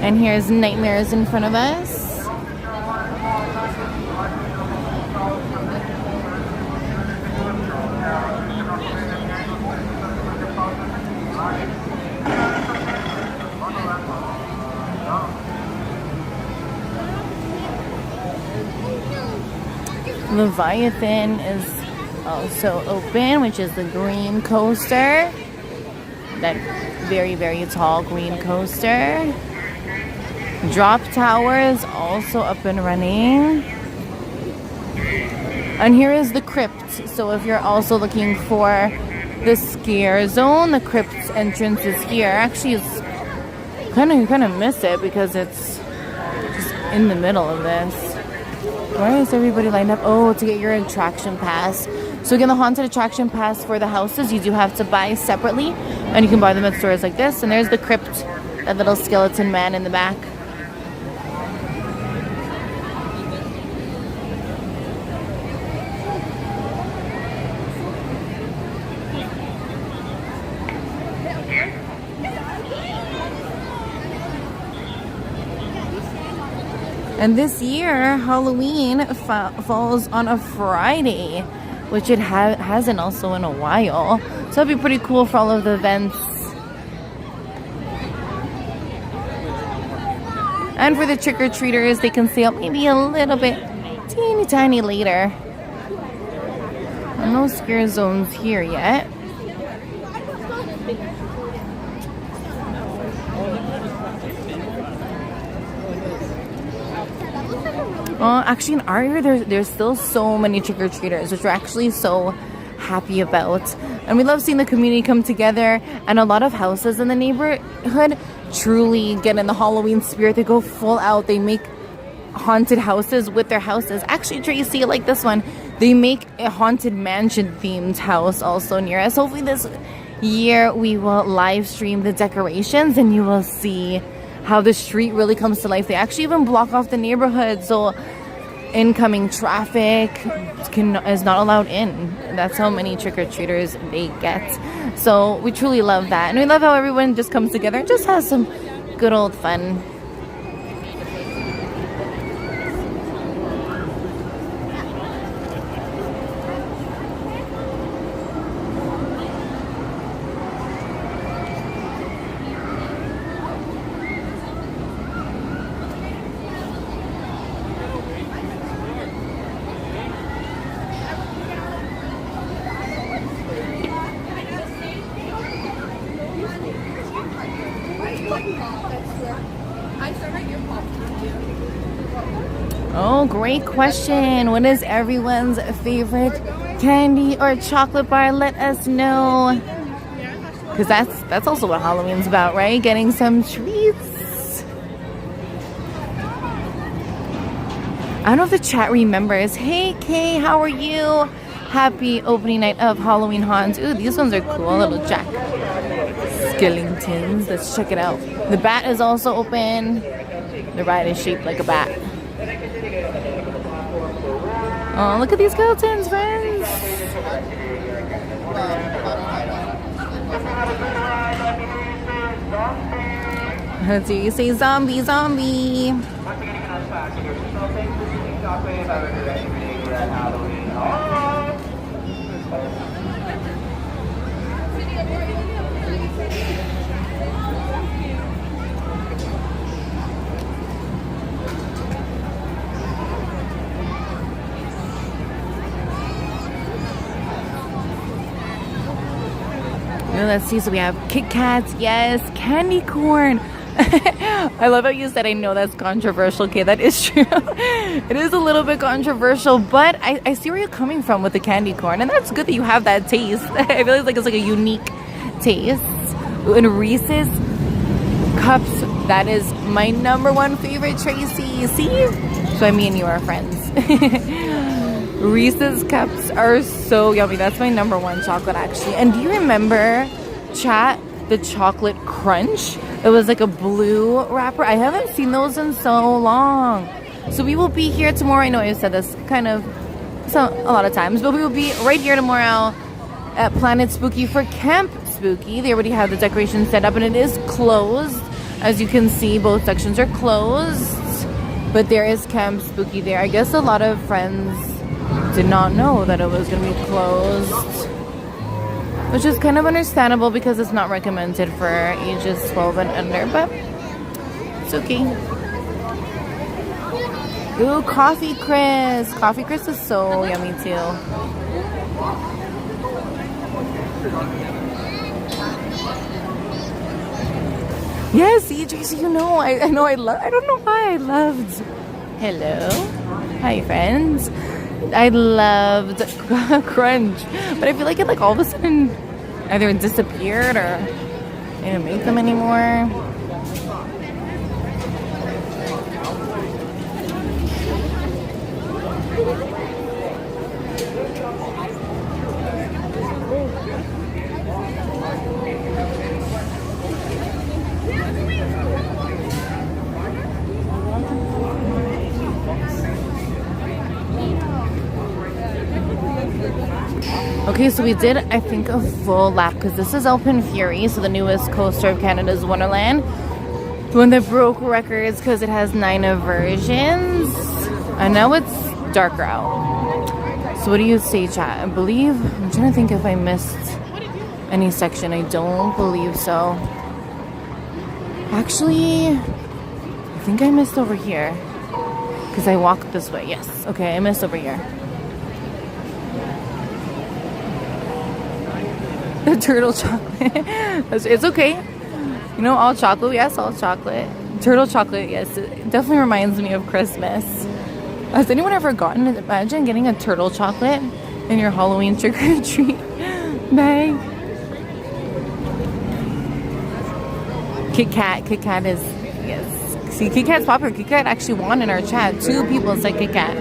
Speaker 1: And here's Nightmares in front of us. Leviathan is also open, which is the green coaster. That very tall green coaster. Drop Tower is also up and running. And here is the crypt. So if you're also looking for the scare zone, the crypt entrance is here. Actually, it's kind of miss it because it's just in the middle of this. Why is everybody lined up? Oh, to get your attraction pass. So again, the haunted attraction pass for the houses, you do have to buy separately, and you can buy them at stores like this. And there's the crypt, that little skeleton man in the back. And this year, Halloween falls on a Friday, which it hasn't also in a while. So it'll be pretty cool for all of the events. And for the trick-or-treaters, they can stay up maybe a little bit teeny tiny later. No scare zones here yet. Actually, in our area, there's still so many trick-or-treaters, which we're actually so happy about. And we love seeing the community come together, and a lot of houses in the neighborhood truly get in the Halloween spirit. They go full out. They make haunted houses with their houses. Actually, Tracy, like this one, they make a haunted mansion themed house also near us. Hopefully this year we will live stream the decorations and you will see how the street really comes to life. They actually even block off the neighborhood, so incoming traffic is not allowed in. That's how many trick-or-treaters they get. So we truly love that. And we love how everyone just comes together and just has some good old fun. Oh, great question. What is everyone's favorite candy or chocolate bar? Let us know. Because that's also what Halloween's about, right? Getting some treats. I don't know if the chat remembers. Hey, Kay, how are you? Happy opening night of Halloween haunts. Ooh, these ones are cool. Little Jack Skellingtons. Let's check it out. The bat is also open. The ride is shaped like a bat. Oh, look at these skeletons, friends. Let's see, you say zombie, zombie. Let's see, so we have Kit Kats, yes, candy corn. I love how you said, I know that's controversial. Okay, that is true. It is a little bit controversial, but I see where you're coming from with the candy corn, and that's good that you have that taste. I feel like it's like a unique taste. And Reese's Cups, that is my number one favorite, Tracy. See? So me and you are friends. Reese's Cups are so yummy. That's my number one chocolate, actually. And do you remember, chat, the chocolate crunch? It was like a blue wrapper. I haven't seen those in so long. So we will be here tomorrow. I know I said this kind of a lot of times, but we will be right here tomorrow at Planet Spooky for Camp Spooky. They already have the decorations set up and it is closed. As you can see, both sections are closed, but there is Camp Spooky there. I guess a lot of friends did not know that it was going to be closed, which is kind of understandable because it's not recommended for ages 12 and under, but it's okay. Ooh, Coffee Crisp. Coffee Crisp is so yummy too. Yes, see, Tracy, you know, I don't know why I loved. Hello. Hi, friends. I loved Crunch, but I feel like it like all of a sudden either it disappeared or they didn't make them anymore. Okay, so we did, I think, a full lap because this is Open Fury, so the newest coaster of Canada's Wonderland. The one that broke records because it has 9 versions. And now it's darker out. So what do you say, chat? I believe, I'm trying to think if I missed any section. I don't believe so. Actually, I think I missed over here because I walked this way. Yes, okay, I missed over here. The turtle chocolate. It's okay. You know, all chocolate. Yes, all chocolate. Turtle chocolate, yes. It definitely reminds me of Christmas. Has anyone ever gotten it? Imagine getting a turtle chocolate in your Halloween trick-or-treat bag. Kit Kat is, yes. See, Kit Kat's popular. Kit Kat actually won in our chat. 2 people said Kit Kat.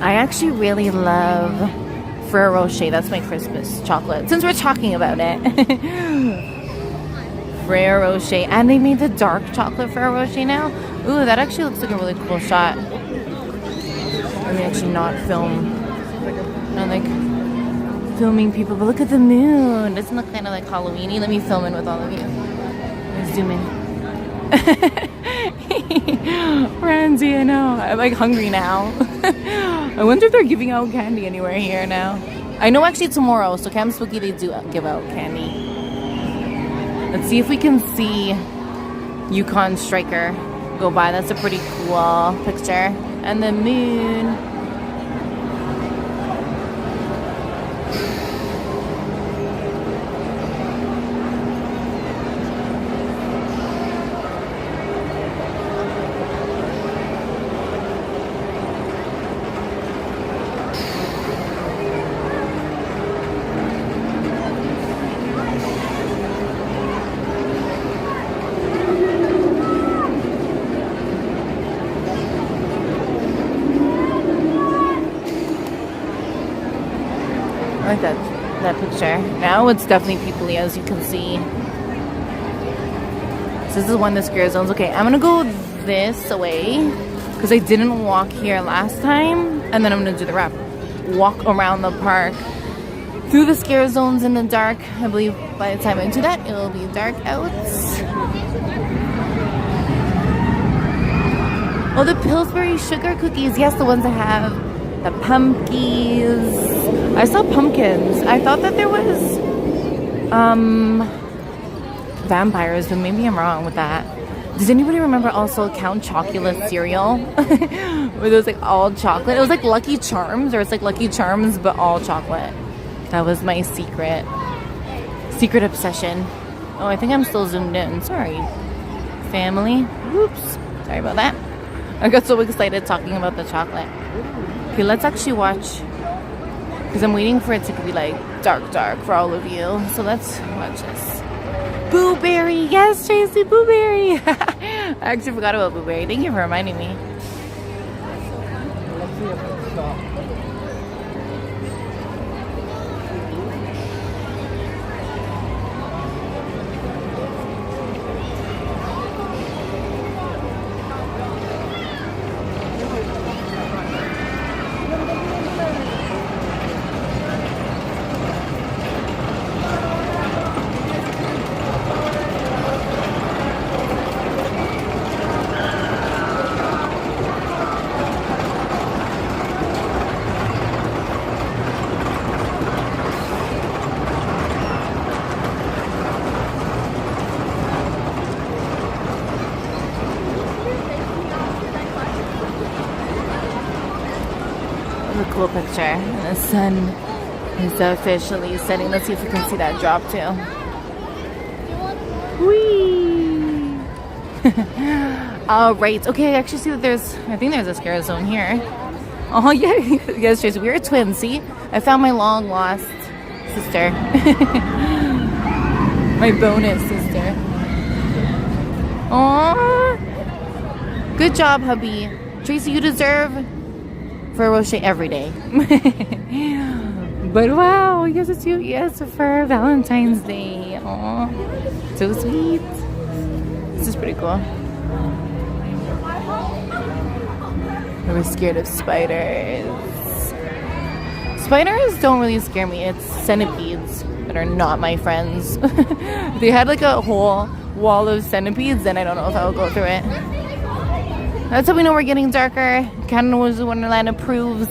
Speaker 1: I actually really love Ferrero Rocher. That's my Christmas chocolate. Since we're talking about it. Ferrero Rocher. And they made the dark chocolate Ferrero Rocher now. Ooh, that actually looks like a really cool shot. Let me actually not film. Not like filming people. But look at the moon. Doesn't look kind of like Halloween-y. Let me film in with all of you. Let me zoom in. Ramsey, I know. I'm like hungry now. I wonder if they're giving out candy anywhere here now. I know actually tomorrow, so Camp Spooky, they do give out candy. Let's see if we can see Yukon Striker go by. That's a pretty cool picture. And the moon. I like that picture. Now it's definitely peoply, as you can see. So this is one of the scare zones. Okay, I'm gonna go this way because I didn't walk here last time, and then I'm gonna do the wrap. Walk around the park through the scare zones in the dark. I believe by the time I do that, it'll be dark out. Oh, the Pillsbury sugar cookies. Yes, the ones that have the pumpkins. I saw pumpkins. I thought that there was vampires, but maybe I'm wrong with that. Does anybody remember also Count Chocula cereal? Where it was like all chocolate. It was like Lucky Charms, or it's like Lucky Charms but all chocolate. That was my secret obsession. Oh, I think I'm still zoomed in. Sorry, family. Whoops. Sorry about that. I got so excited talking about the chocolate. Okay, let's actually watch, because I'm waiting for it to be like dark for all of you. So let's watch this. Boo Berry! Yes, Tracy, Boo Berry! I actually forgot about Boo Berry. Thank you for reminding me. A cool picture, and the sun is officially setting. Let's see if we can see that drop too. Whee! All right. Okay, I actually see that I think there's a scare zone here. Oh yeah, yes, Tracy. We are twins. See, I found my long lost sister, my bonus sister. Aww. Good job, hubby. Tracy, you deserve Ferrero Rocher every day. But wow, yes, it's you. Yes, for Valentine's Day. Aww, so sweet. This is pretty cool. I was scared of spiders. Spiders don't really scare me. It's centipedes that are not my friends. If they had like a whole wall of centipedes, then I don't know if I would go through it. That's how we know we're getting darker. Canada's Wonderland approves,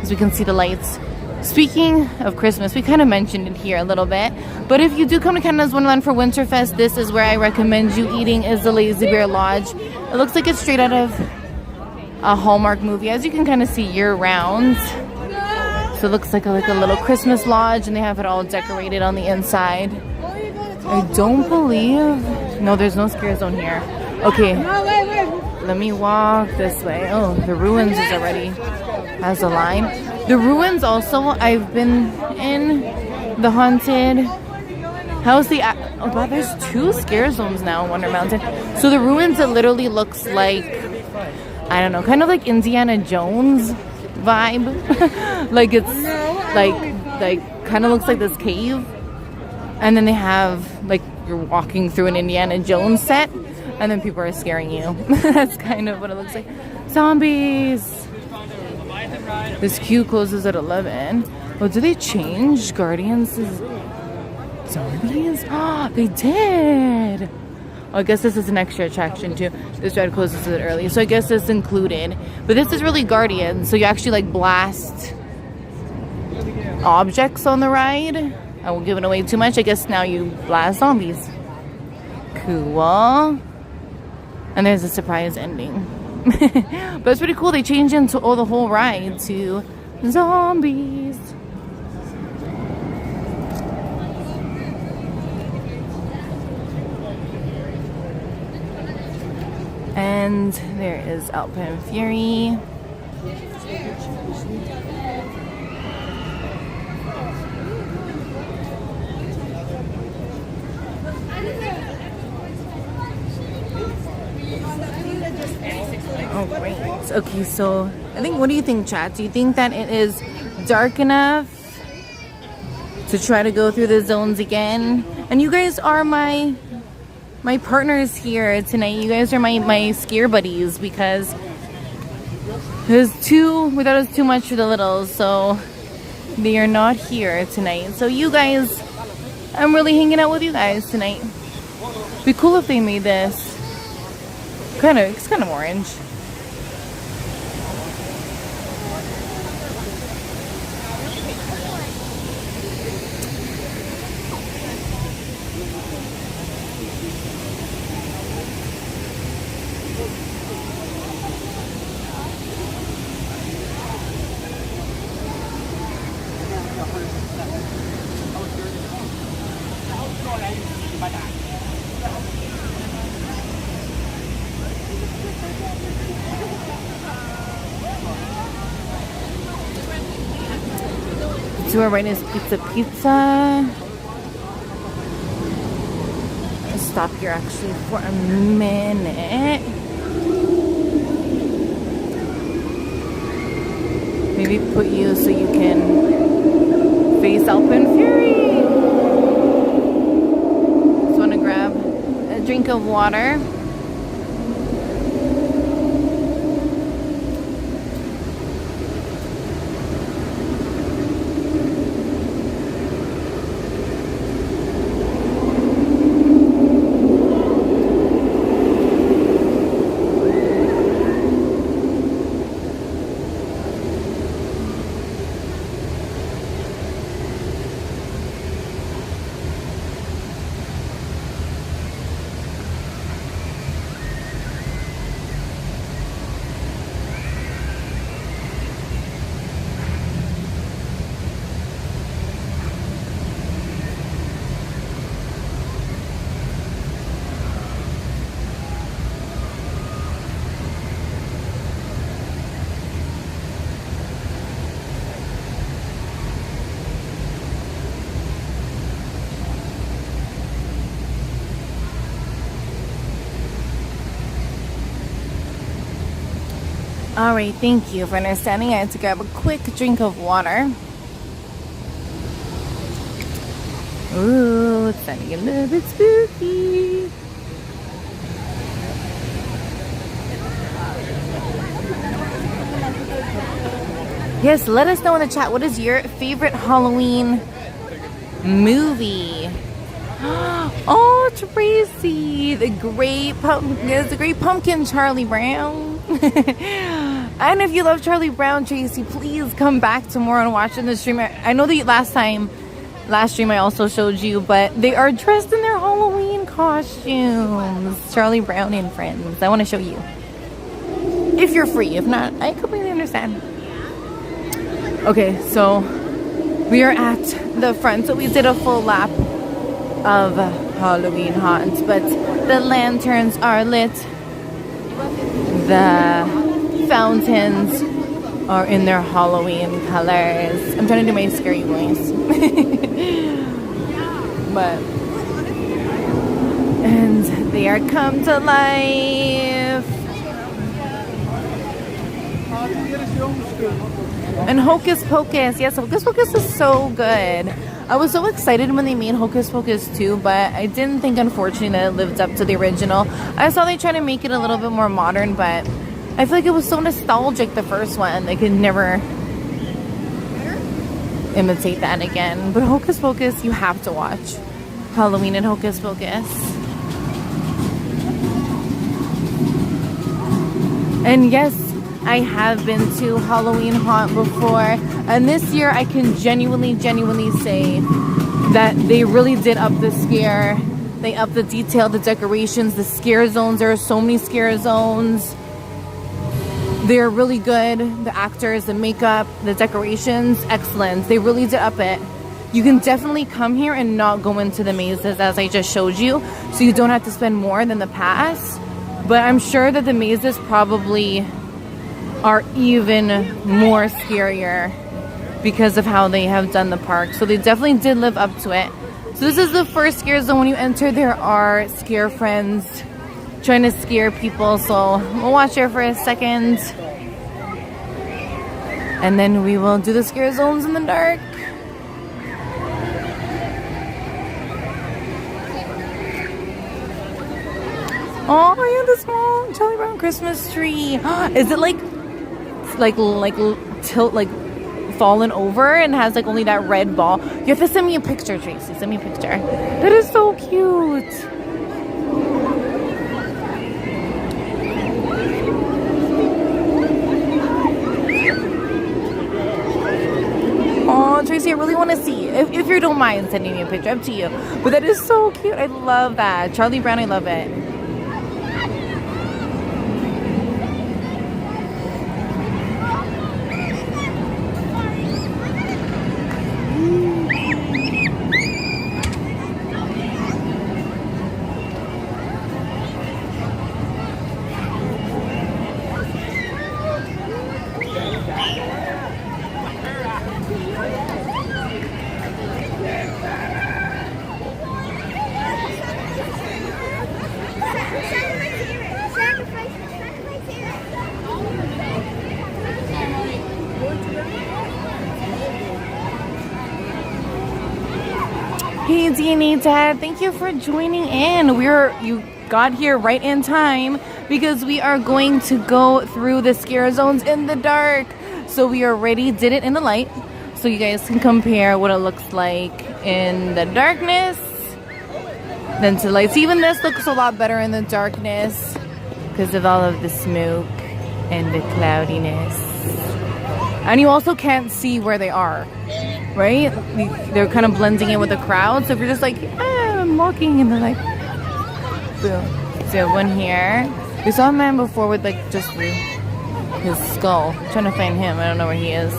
Speaker 1: as we can see the lights Speaking of Christmas, we kind of mentioned it here a little bit, but if you do come to Canada's Wonderland for Winterfest, this is where I recommend you eating, is the Lazy Bear Lodge. It looks like it's straight out of a Hallmark movie, as you can kind of see year round. So it looks like a little Christmas lodge, and they have it all decorated on the inside. I don't believe... No, there's no scare zone here. Okay, let me walk this way. Oh, the ruins is already has a line. The ruins also, I've been in the haunted house. Oh god, there's 2 scare zones now in Wonder Mountain. So the ruins, it literally looks like, I don't know, kind of like Indiana Jones vibe. Like it's like kind of looks like this cave. And then they have, like, you're walking through an Indiana Jones set, and then people are scaring you. That's kind of what it looks like. Zombies! This queue closes at 11. Well, do they change Guardians to zombies? Oh, they did! Oh, I guess this is an extra attraction, too. This ride closes a bit early, so I guess it's included. But this is really Guardians, so you actually, like, blast objects on the ride. I won't give it away too much. I guess now you blast zombies. Cool. And there's a surprise ending. But it's pretty cool. They changed into the whole ride to zombies. And there is Alpine Fury. Oh, great. Okay, so I think, what do you think, chat? Do you think that it is dark enough to try to go through the zones again? And you guys are my partners here tonight. You guys are my scare buddies, because there's without us too much for the littles, so they are not here tonight. So you guys, I'm really hanging out with you guys tonight. Be cool if they made this it's kind of orange. To our right is Pizza. Let's stop here actually for a minute. Maybe put you so you can face Alpine Fury. Just want to grab a drink of water. Alright, thank you for understanding. I had to grab a quick drink of water. Ooh, it's starting to get a little bit spooky. Yes, let us know in the chat, what is your favorite Halloween movie? Oh, Tracy, the great pumpkin Charlie Brown. And if you love Charlie Brown, Tracy, please come back tomorrow and watch in the stream. I know that last stream I also showed you, but they are dressed in their Halloween costumes. Charlie Brown and friends. I want to show you. If you're free. If not, I completely understand. Okay, so we are at the front. So we did a full lap of Halloween haunts, but the lanterns are lit. The fountains are in their Halloween colors. I'm trying to do my scary voice. But and they are come to life. And Hocus Pocus, yes, Hocus Pocus is so good. I was so excited when they made Hocus Pocus 2, but I didn't think, unfortunately, that it lived up to the original. I saw they try to make it a little bit more modern, but I feel like it was so nostalgic, the first one. They could never imitate that again. But Hocus Pocus, you have to watch. Halloween and Hocus Pocus. And yes, I have been to Halloween Haunt before, and this year I can genuinely say that they really did up the scare. They upped the detail, the decorations, the scare zones. There are so many scare zones. They're really good. The actors, the makeup, the decorations, excellent. They really did up it. You can definitely come here and not go into the mazes as I just showed you, so you don't have to spend more than the pass. But I'm sure that the mazes probably are even more scarier because of how they have done the park. So they definitely did live up to it. So this is the first scare zone. When you enter, there are scare friends trying to scare people. So we'll watch here for a second. And then we will do the scare zones in the dark. Oh, I have the small Charlie Brown Christmas tree. Is it like tilt, like fallen over and has like only that red ball? You have to send me a picture, Tracy. Send me a picture. That is so cute. Oh, Tracy, I really want to see. If you don't mind sending me a picture, up to you. But that is so cute. I love that. Charlie Brown, I love it. Hey DNA Dad, thank you for joining in. You got here right in time because we are going to go through the scare zones in the dark. So we already did it in the light, so you guys can compare what it looks like in the darkness than to lights. Even this looks a lot better in the darkness because of all of the smoke and the cloudiness. And you also can't see where they are, right? They're kind of blending in with the crowd. So if you're just like, I'm walking, and they're like, boom. So one here. We saw a man before with like just his skull. I'm trying to find him. I don't know where he is.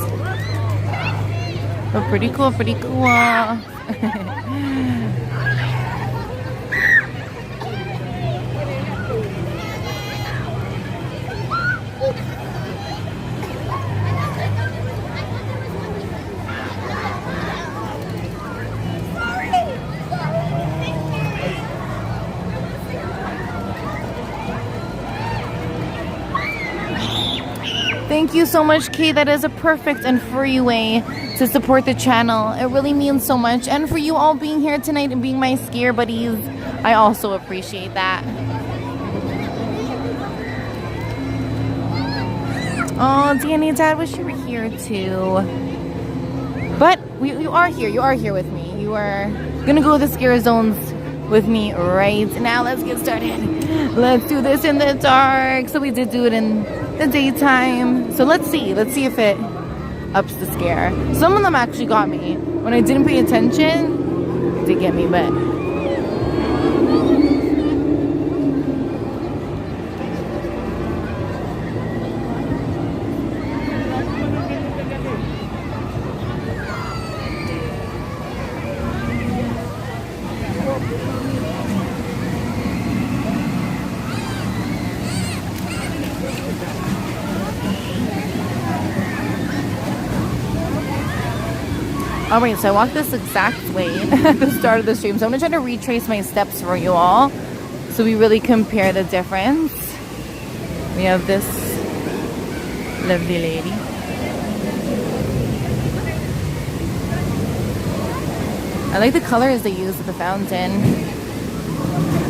Speaker 1: But pretty cool, pretty cool. Thank you so much, Kay. That is a perfect and free way to support the channel. It really means so much. And for you all being here tonight and being my scare buddies, I also appreciate that. Oh, DNA Dad, wish you were here too. But you are here. You are here with me. You are gonna go to the scare zones with me right now. Let's get started. Let's do this in the dark. So we did do it in the daytime. So let's see if it ups the scare. Some of them actually got me. When I didn't pay attention, it did get me, but alright, so I walked this exact way at the start of the stream. So I'm going to try to retrace my steps for you all so we really compare the difference. We have this lovely lady. I like the colors they use at the fountain.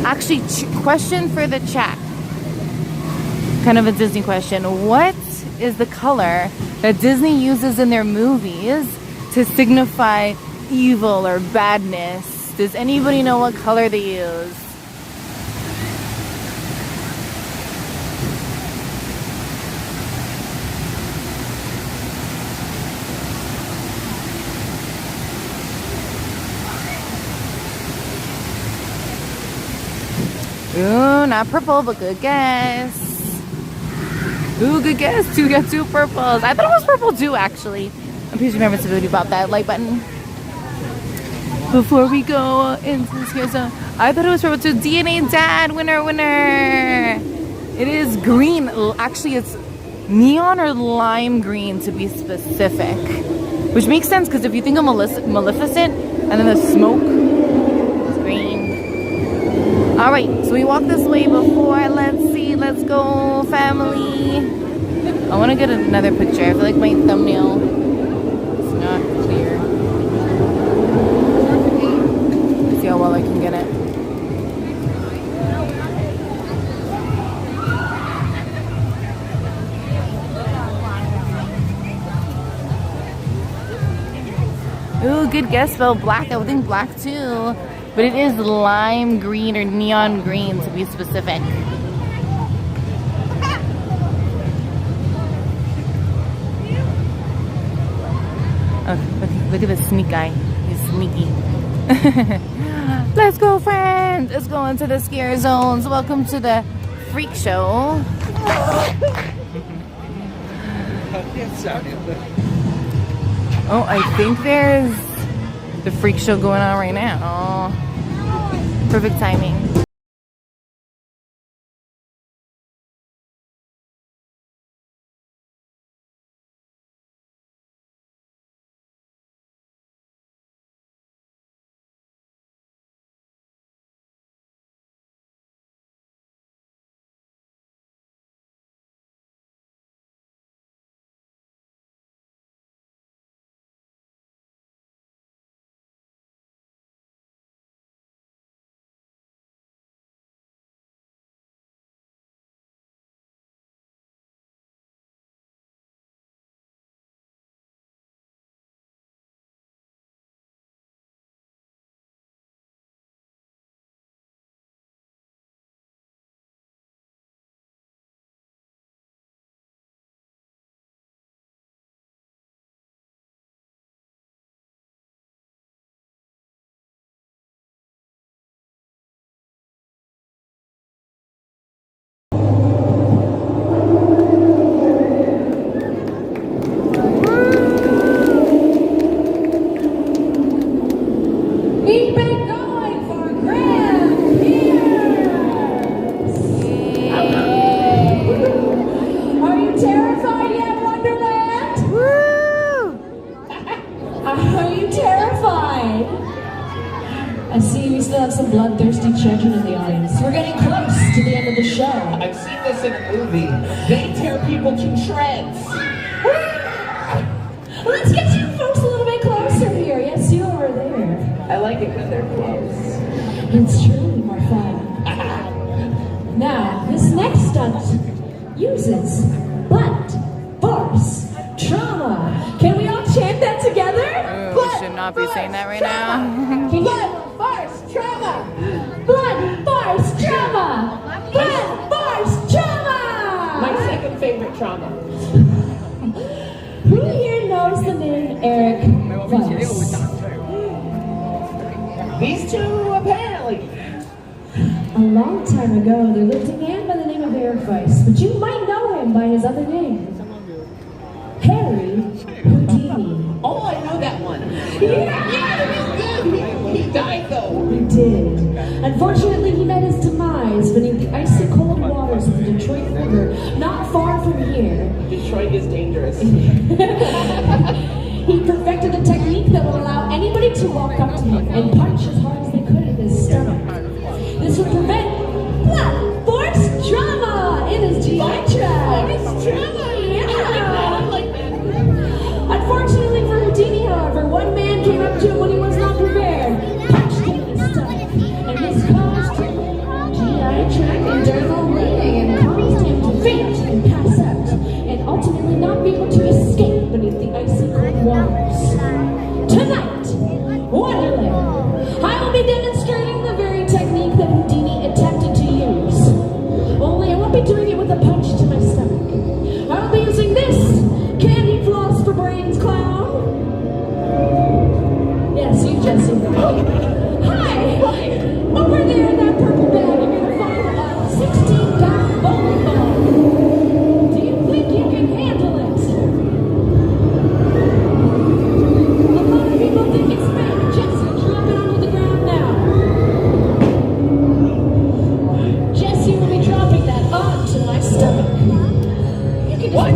Speaker 1: Actually, question for the chat. Kind of a Disney question. What is the color that Disney uses in their movies to signify evil or badness? Does anybody know what color they use? Ooh, not purple, but good guess. Ooh, good guess. We got two purples. I thought it was purple too, actually. And please remember to video about that like button before we go into this here zone. I thought it was purple too. DNA Dad, winner. It is green. Actually, it's neon or lime green to be specific, which makes sense because if you think of Maleficent and then the smoke, it's green. All right, so we walked this way before. Let's see. Let's go, family. I want to get another picture. I feel like my thumbnail not clear. Let's see how well I can get it. Ooh, good guess, Phil. Black. I would think black too. But it is lime green or neon green to be specific. Oh, look at this sneak guy. He's sneaky. Let's go, friends. Let's go into the scare zones. Welcome to the freak show. Oh, I think there's the freak show going on right now. Oh, perfect timing.
Speaker 4: I see we still have some bloodthirsty children in the audience. We're getting close to the end of the show.
Speaker 5: I've seen this in a movie. They tear people to shreds.
Speaker 4: Let's get you folks a little bit closer here. Yes, you over there.
Speaker 5: I like it when they're close.
Speaker 4: It's truly more fun. Now, this next stunt uses butt, farce, trauma. Can we all chant that together?
Speaker 1: Ooh, we should not be saying that right now.
Speaker 4: Butt, farce, trauma. long time ago, there lived a man by the name of Airvice, but you might know him by his other name, Harry Houdini.
Speaker 5: Oh, I know that one. Yeah, it was good. He died though.
Speaker 4: He did. Unfortunately, he met his demise beneath the icy cold waters of the Detroit River, not far from here.
Speaker 5: Detroit is dangerous.
Speaker 4: He perfected a technique that would allow anybody to walk up to him and punch as hard as they could in his stomach. This would prevent blood force trauma in his GI tract. Unfortunately for Houdini, however, one man came up to him when he was not prepared, punched him in his stomach, and this caused GI tract internal bleeding and caused him to faint and pass out, and ultimately not be able to escape beneath the icy cold waters. Tonight, Wonderland, I will be demonstrating the very technique that Houdini attempted to use. Only I won't be doing it with a punch to my stomach. I will be using this candy floss for brains clown. Yes, you just see that. Hi! Over there in that purple bag, you're gonna find a 16-pound bowling ball. Do you think you can handle it? A lot of people think it's fake. Jesse, drop it onto the ground now. Jesse will be dropping that onto my stomach. You can
Speaker 5: What?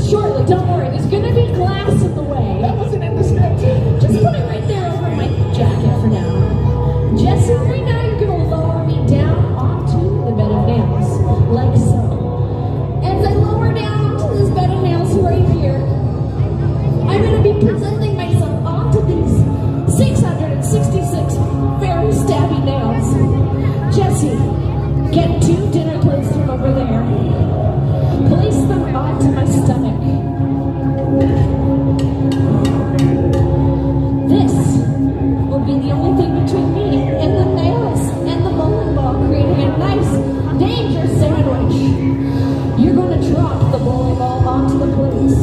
Speaker 4: Shortly, don't worry. There's gonna be glass in the way.
Speaker 5: That wasn't in the script.
Speaker 4: Just put it right there over my jacket for now. Jesse, right now you're gonna lower me down onto the bed of nails, like so. As I lower down onto this bed of nails right here, I'm gonna be presenting myself onto these 666 very stabby nails. Jesse, get 2 dinner plates from over there. Place them onto my stomach. This will be the only thing between me and the nails and the bowling ball, creating a nice, dangerous sandwich. You're going to drop the bowling ball onto the plates,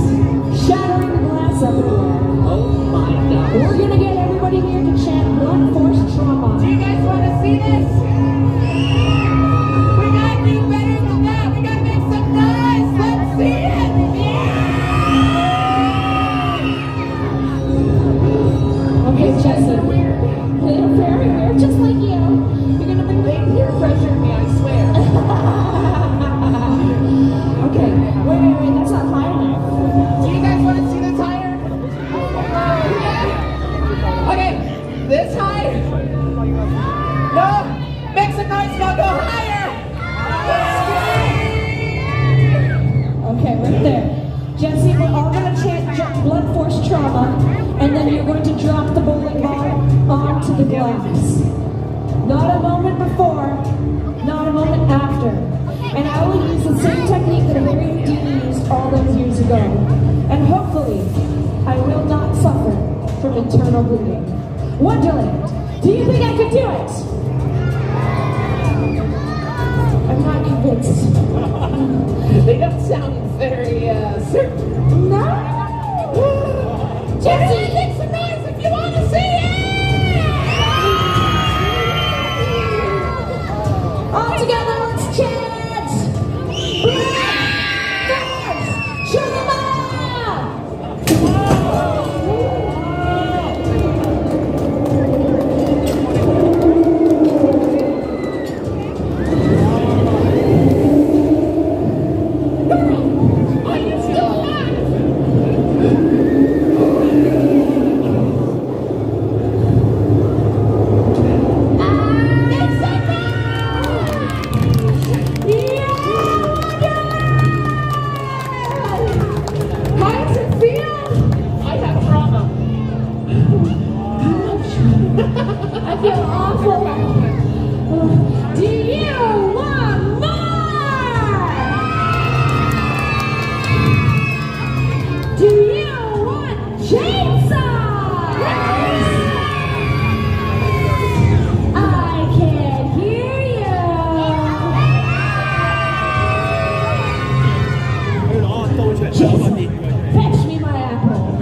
Speaker 4: shattering the glass everywhere.
Speaker 5: Oh my God.
Speaker 4: We're going to get everybody here to chant blunt force trauma.
Speaker 5: Do you guys want to see this? We gotta do better than that. We gotta make some noise. Let's see it.
Speaker 4: Okay, Jesse. They're very weird, just like you. You're going to bring
Speaker 5: They peer pressured me, I swear.
Speaker 4: Okay, wait, that's not high enough.
Speaker 5: Do you guys want to see this higher? Okay, this high? No? Make some noise, now go higher!
Speaker 4: Okay, right there. Jesse, we're all going to chant blunt force trauma, and then you're going to drop the bowling ball onto the glass. Not a moment before, not a moment after. And I will use the same technique that Harry Houdini used all those years ago. And hopefully, I will not suffer from internal bleeding. Wonderland, do you think I could do it? I'm not convinced.
Speaker 5: They don't sound very certain.
Speaker 4: No!
Speaker 5: Jesse, make some noise if you want to see it!
Speaker 4: All together, let's chant!
Speaker 5: Are you still alive?
Speaker 4: Fetch me my apple.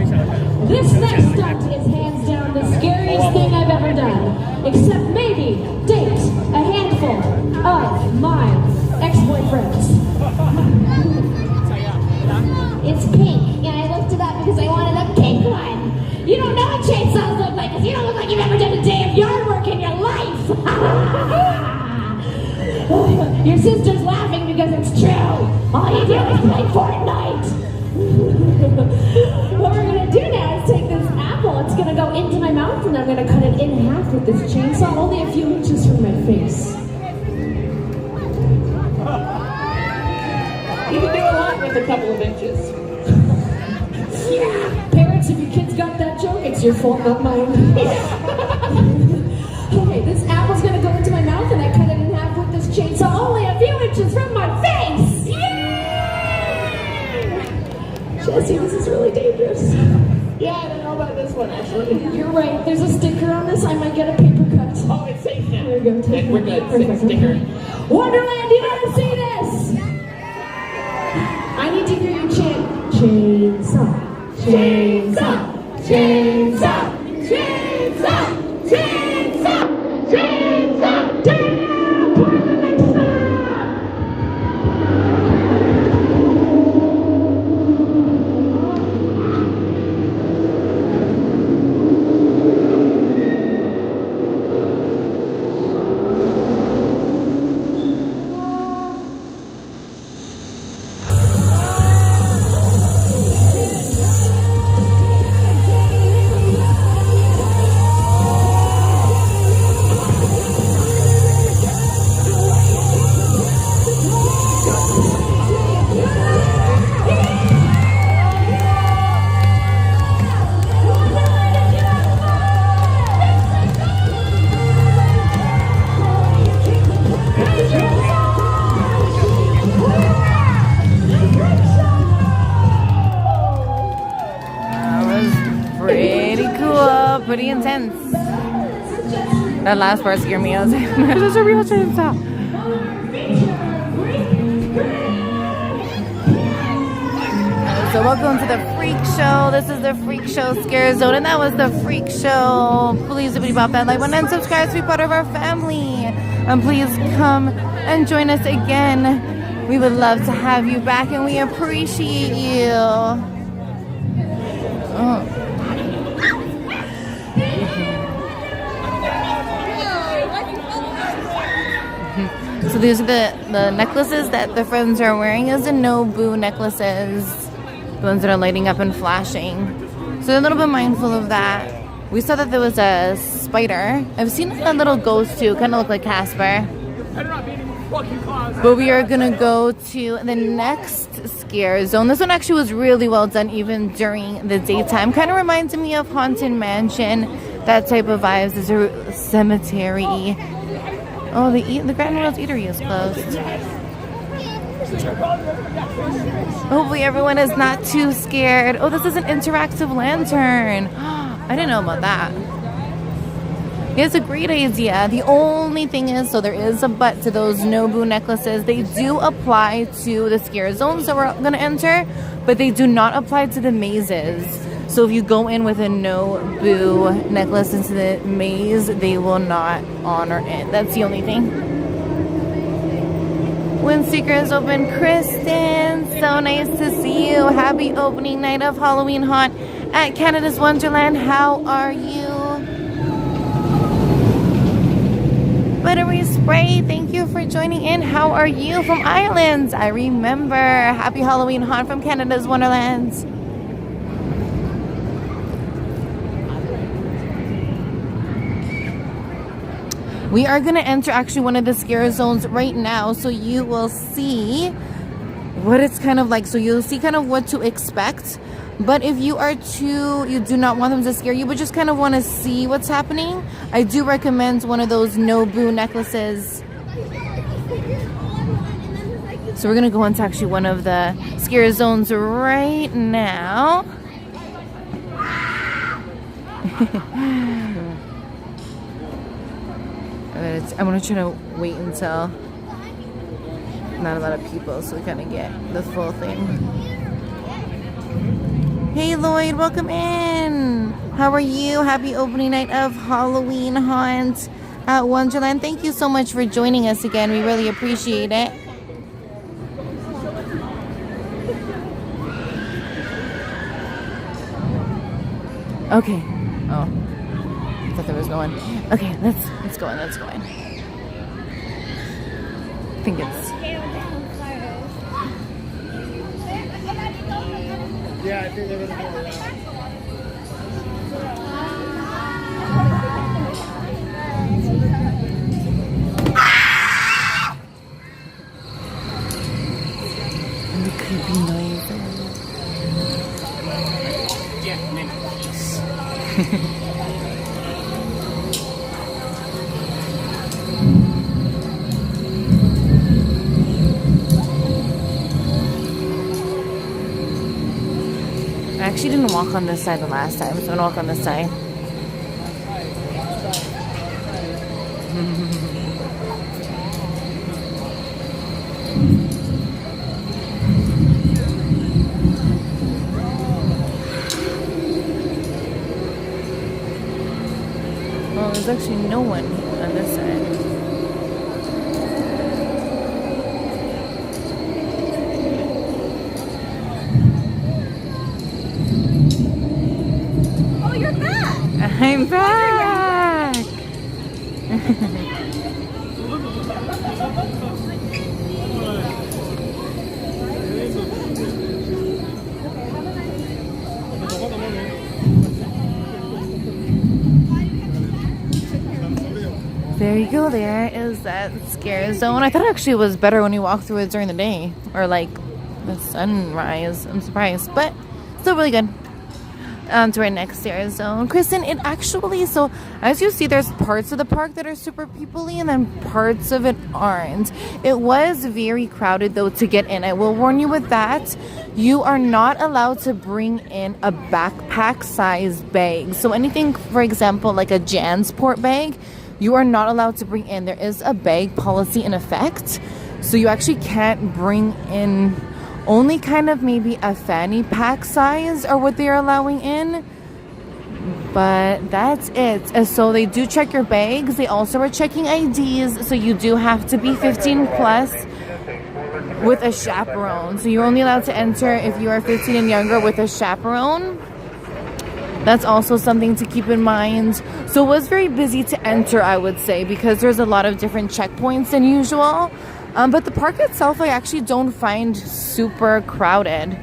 Speaker 4: This next stunt is hands down the scariest thing I've ever done. Except maybe, date, a hand Your sister's laughing because it's true. All you do is play Fortnite. What we're gonna do now is take this apple. It's gonna go into my mouth, and I'm gonna cut it in half with this chainsaw, only a few inches from my face.
Speaker 5: You can do a lot with a couple of inches.
Speaker 4: Yeah. Parents, if your kids got that joke, it's your fault, not mine. Okay, this apple's gonna go into my mouth, and I cut it in half with this chainsaw, only a few inches from my face. Yay! Jesse, this is really dangerous.
Speaker 5: Yeah, I don't know about this one actually.
Speaker 4: You're right. There's a sticker on this. I might get a paper cut.
Speaker 5: Oh, it's safe now.
Speaker 4: There you go. Take
Speaker 5: We're
Speaker 4: it.
Speaker 5: good.
Speaker 4: Perfect.
Speaker 5: Sticker.
Speaker 4: Wonderland, do you want to see this? I need to hear you chant. Chainsaw. Chainsaw. Chainsaw. Chainsaw. Chainsaw. Chainsaw. Damn!
Speaker 1: Pretty intense. That last part scared me. I was like, there's a real chainsaw. So welcome to the Freak Show. This is the Freak Show Scare Zone, and that was the Freak Show. Please bop that like button and subscribe to be part of our family. And please come and join us again. We would love to have you back, and we appreciate you. Oh. So these are the necklaces that the friends are wearing as the no-boo necklaces. The ones that are lighting up and flashing. So they're a little bit mindful of that. We saw that there was a spider. I've seen a little ghost too, kind of look like Casper. But we are gonna go to the next scare zone. This one actually was really well done even during the daytime. Kind of reminds me of Haunted Mansion. That type of vibes. There's a cemetery. Oh, the Grand Royals Eatery is closed. Hopefully everyone is not too scared. Oh, this is an interactive lantern. I didn't know about that. It's a great idea. The only thing is, so there is a but to those no-boo necklaces. They do apply to the scare zones that we're going to enter, but they do not apply to the mazes. So if you go in with a no-boo necklace into the maze, they will not honor it. That's the only thing. Windseeker is open. Kristen, so nice to see you. Happy opening night of Halloween Haunt at Canada's Wonderland. How are you? Buttery Spray, thank you for joining in. How are you from Ireland? I remember. Happy Halloween Haunt from Canada's Wonderland. We are going to enter actually one of the scare zones right now, so you will see what it's kind of like. So you'll see kind of what to expect. But if you do not want them to scare you, but just kind of want to see what's happening, I do recommend one of those no-boo necklaces. So we're going to go into actually one of the scare zones right now. I'm going to try to wait until not a lot of people so we kind of get the full thing. Hey Lloyd, welcome in. How are you? Happy opening night of Halloween Haunt at Wonderland. Thank you so much for joining us again. We really appreciate it. Okay. Oh, I thought there was go in. Okay, let's go in. Let's go in. I think it's.
Speaker 3: Yeah, I think they're gonna go around.
Speaker 1: And the creepy noises.
Speaker 3: Yeah, nice.
Speaker 1: I actually didn't walk on this side the last time, so I'm gonna walk on this side. Oh, there's actually no one on this side.
Speaker 2: Oh, you're back!
Speaker 1: I'm back! There you go, there is that scare zone. I thought actually it was better when you walked through it during the day. Or like the sunrise. I'm surprised. But still really good. To our next scare zone. Kristen, it actually, so as you see, there's parts of the park that are super people-y and then parts of it aren't. It was very crowded though to get in. I will warn you with that. You are not allowed to bring in a backpack size bag. So anything, for example, like a Jansport bag, you are not allowed to bring in. There is a bag policy in effect. So you actually can't bring in, only kind of maybe a fanny pack size or what they're allowing in. But that's it. So they do check your bags. They also are checking IDs. So you do have to be 15 plus with a chaperone. So you're only allowed to enter if you are 15 and younger with a chaperone. That's also something to keep in mind. So it was very busy to enter, I would say, because there's a lot of different checkpoints than usual. But the park itself, I actually don't find super crowded,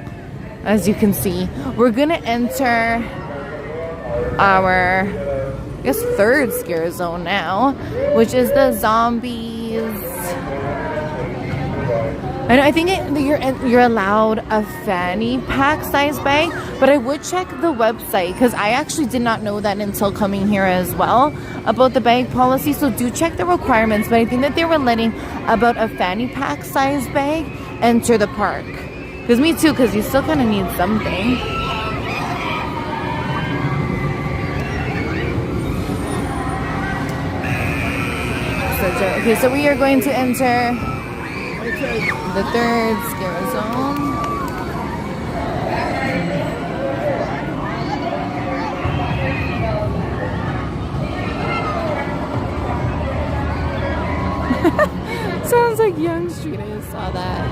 Speaker 1: as you can see. We're gonna enter our, I guess, third scare zone now, which is the zombies. I think you're allowed a fanny pack size bag, but I would check the website because I actually did not know that until coming here as well about the bag policy. So do check the requirements, but I think that they were letting about a fanny pack size bag enter the park. Because me too, because you still kind of need something. Okay, so we are going to enter the third scare zone. Sounds like Young Street. I just saw that.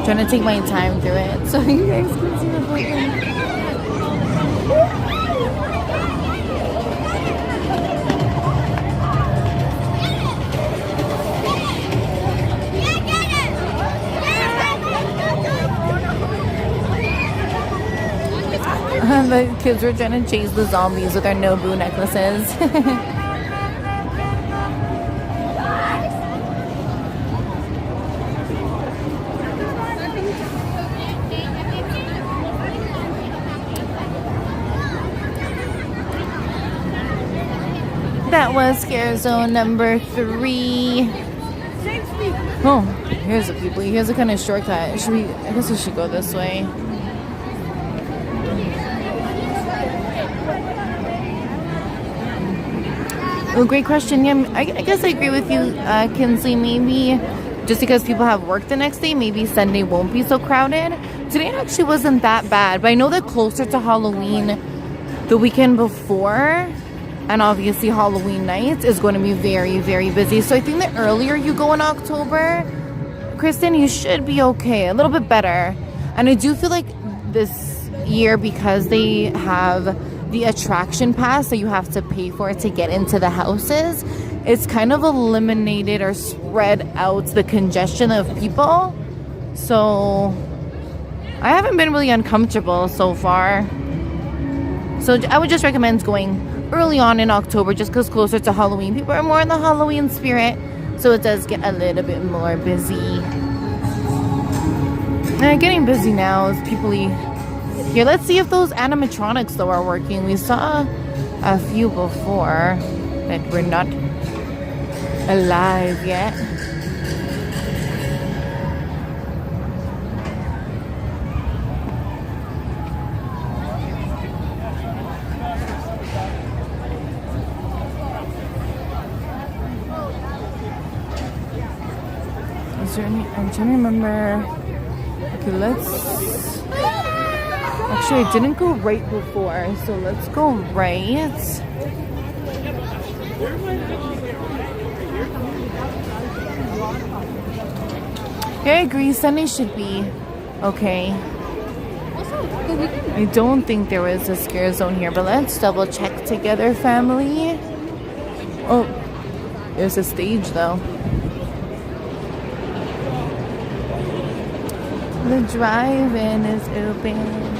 Speaker 1: Trying to take my time through it so you guys can see the flavor. The kids were trying to chase the zombies with their Nobu necklaces. that was scare zone number 3. Oh, here's the people. Here's a kind of shortcut. Should we? I guess we should go this way. Oh, great question. Yeah, I guess I agree with you, Kinsley. Maybe just because people have work the next day, maybe Sunday won't be so crowded. Today actually wasn't that bad, but I know that closer to Halloween, the weekend before, and obviously Halloween night is going to be very, very busy. So I think the earlier you go in October, Kristen, you should be okay, a little bit better. And I do feel like this year, because they have the attraction pass that you have to pay for to get into the houses, it's kind of eliminated or spread out the congestion of people. So I haven't been really uncomfortable so far. So I would just recommend going early on in October, just because closer to Halloween, people are more in the Halloween spirit, so it does get a little bit more busy. And getting busy now is people here. Let's see if those animatronics though are working. We saw a few before that were not alive yet. Is there any? I'm trying to remember. Okay, let's. Actually, I didn't go right before, so let's go right. Yeah, I agree. Sunday should be okay. I don't think there was a scare zone here, but let's double check together, family. Oh, there's a stage though. The drive-in is open.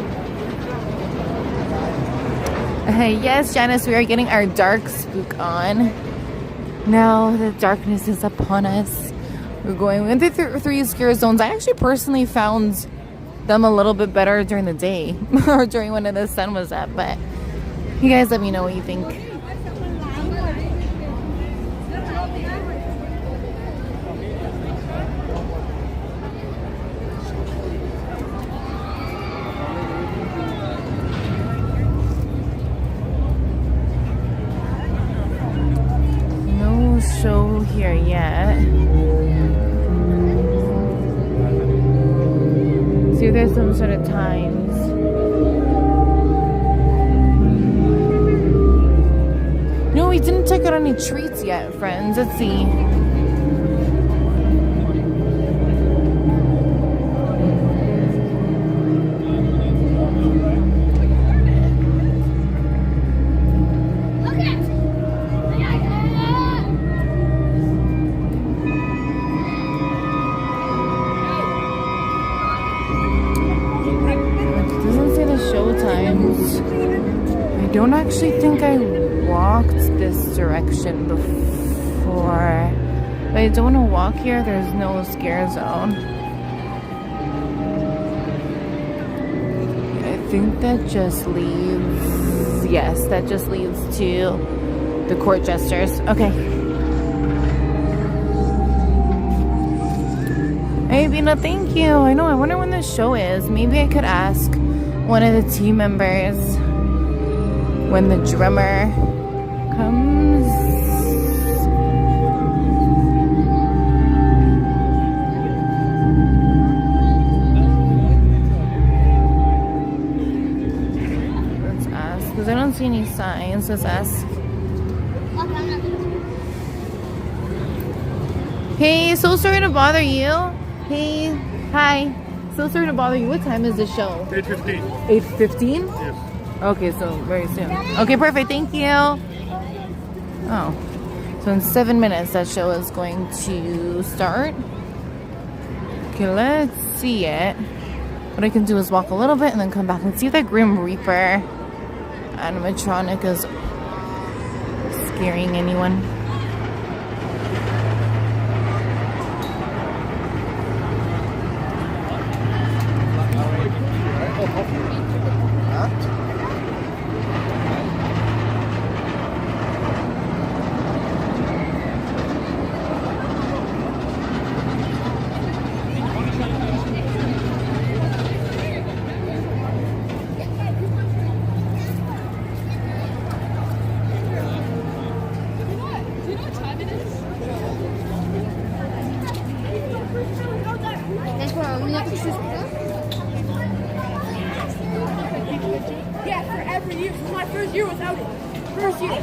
Speaker 1: Yes, Janice, we are getting our dark spook on. Now the darkness is upon us. We went through 3 scare zones. I actually personally found them a little bit better during the day or during when the sun was up. But you guys let me know what you think. Show here yet. See if there's some sort of times. No, we didn't check out any treats yet, friends. Let's see. I don't actually think I walked this direction before, but I don't want to walk here. There's no scare zone. I think that just leads, yes, that just leads to the court jesters. Okay. Hey, Vina, thank you. I know, I wonder when the show is. Maybe I could ask one of the team members when the drummer comes. Let's ask, because I don't see any signs. Let's ask. Hey, so sorry to bother you. Hey, hi. So sorry to bother you. What time is the show?
Speaker 3: 8:15.
Speaker 1: 8:15?
Speaker 3: Yes.
Speaker 1: Okay, so very soon. Okay, perfect. Thank you. Oh, so in 7 minutes that show is going to start. Okay, let's see it. What I can do is walk a little bit and then come back and see if that Grim Reaper animatronic is scaring anyone.
Speaker 2: year without it. First year.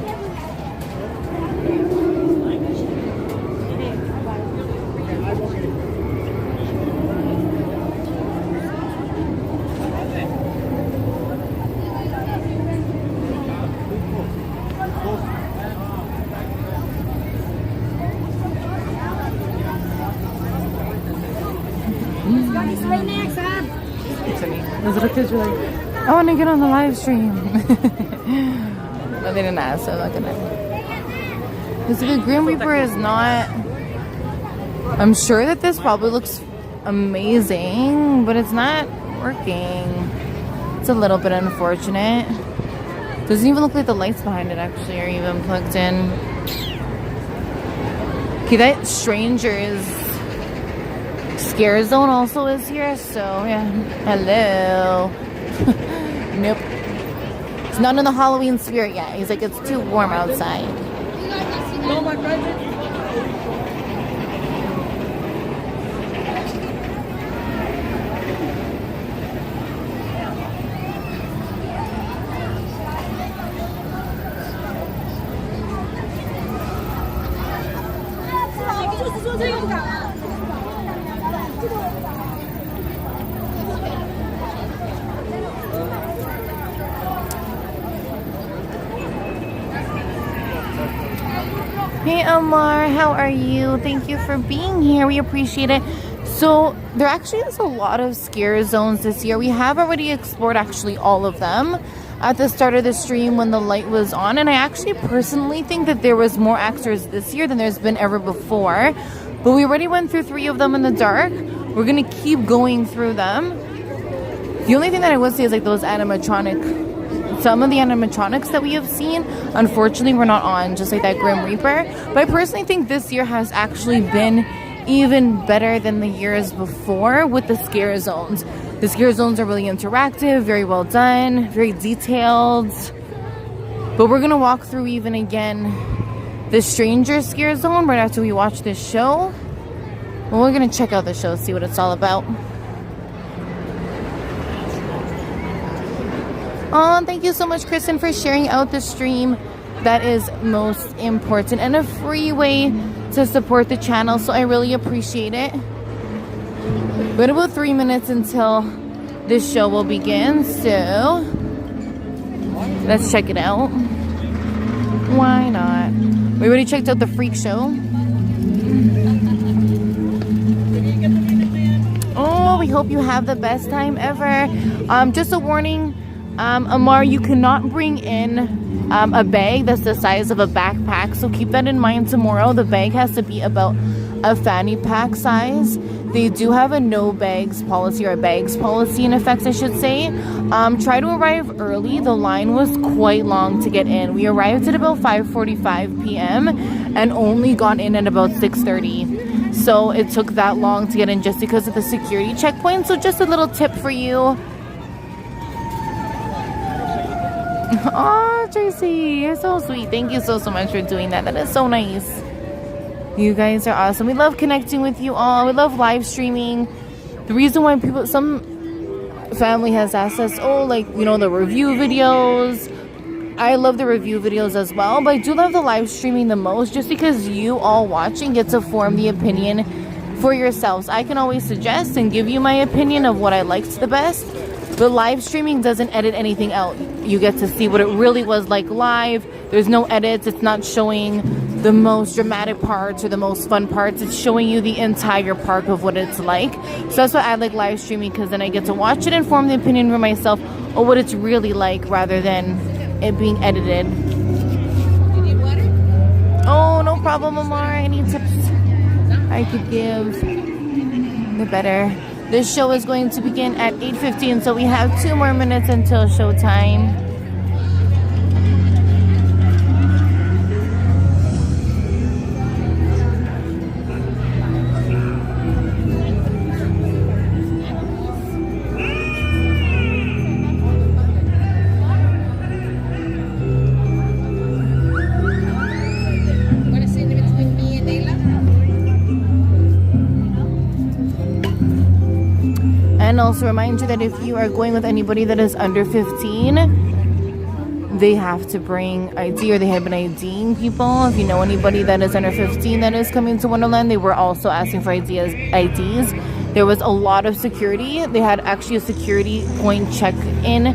Speaker 1: Those little kids were like, I want to get on the live stream. But they didn't ask, so I'm not gonna. Because the Grim Reaper is not. I'm sure that this probably looks amazing, but it's not working. It's a little bit unfortunate. Doesn't even look like the lights behind it actually are even plugged in. Okay, that Strangers Scare Zone also is here, so yeah. Hello. Nope. It's not in the Halloween spirit yet. He's like, it's too warm outside.
Speaker 2: No, my brother.
Speaker 1: Hey Amar, how are you? Thank you for being here. We appreciate it. So there actually is a lot of scare zones this year. We have already explored actually all of them at the start of the stream when the light was on, and I actually personally think that there was more actors this year than there's been ever before. But we already went through 3 of them in the dark. We're gonna keep going through them. The only thing that I would say is like those some of the animatronics that we have seen, unfortunately, we're not on, just like that Grim Reaper. But I personally think this year has actually been even better than the years before with the scare zones. The scare zones are really interactive, very well done, very detailed. But we're gonna walk through even again the Stranger Scare Zone right after we watch this show. Well, we're gonna check out the show, see what it's all about. Oh, thank you so much, Kristen, for sharing out the stream. That is most important and a free way to support the channel, so I really appreciate it. We have about 3 minutes until this show will begin, so let's check it out. Why not? We already checked out the Freak Show. Oh, we hope you have the best time ever. Just a warning. Amar, you cannot bring in a bag that's the size of a backpack, so keep that in mind tomorrow. The bag has to be about a fanny pack size. They do have a no bags policy, or a bags policy in effect, I should say. Try to arrive early. The line was quite long to get in. We arrived at about 5:45 p.m. and only got in at about 6:30. So it took that long to get in just because of the security checkpoint. So just a little tip for you. Oh, Tracy, you're so sweet. Thank you so much for doing that. That is so nice. You guys are awesome. We love connecting with you all. We love live streaming. The reason why some family has asked us, oh, like, you know, the review videos. I love the review videos as well, but I do love the live streaming the most just because you all watching get to form the opinion for yourselves. I can always suggest and give you my opinion of what I liked the best. But live streaming doesn't edit anything out. You get to see what it really was like live. There's no edits. It's not showing the most dramatic parts or the most fun parts. It's showing you the entire park of what it's like. So that's why I like live streaming, because then I get to watch it and form the opinion for myself of what it's really like rather than it being edited.
Speaker 2: You need water?
Speaker 1: Oh, no problem, Amar. Any tips I could give, the better. This show is going to begin at 8:15, so we have 2 more minutes until showtime.
Speaker 2: Want to see the difference between me and Dayla?
Speaker 1: And also remind you that if you are going with anybody that is under 15, they have to bring ID, or they have been IDing people. If you know anybody that is under 15 that is coming to Wonderland, they were also asking for IDs. There was a lot of security. They had actually a security point check-in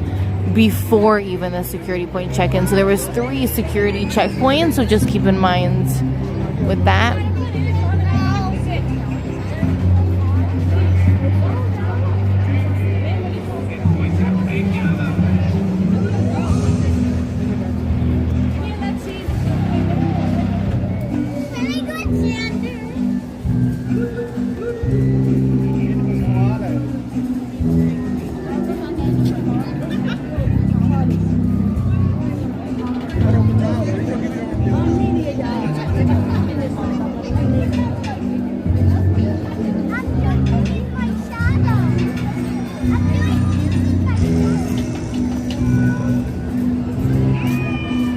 Speaker 1: before even the security point check-in. So there was 3 security checkpoints, so just keep in mind with that.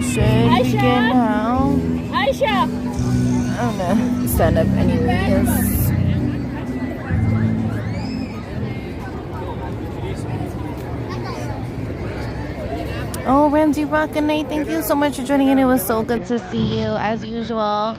Speaker 1: Should begin now.
Speaker 2: Aisha!
Speaker 1: I'm gonna stand up anyways. Oh, Ramsey Rock, good night. Thank you so much for joining in. It was so good to see you, as usual.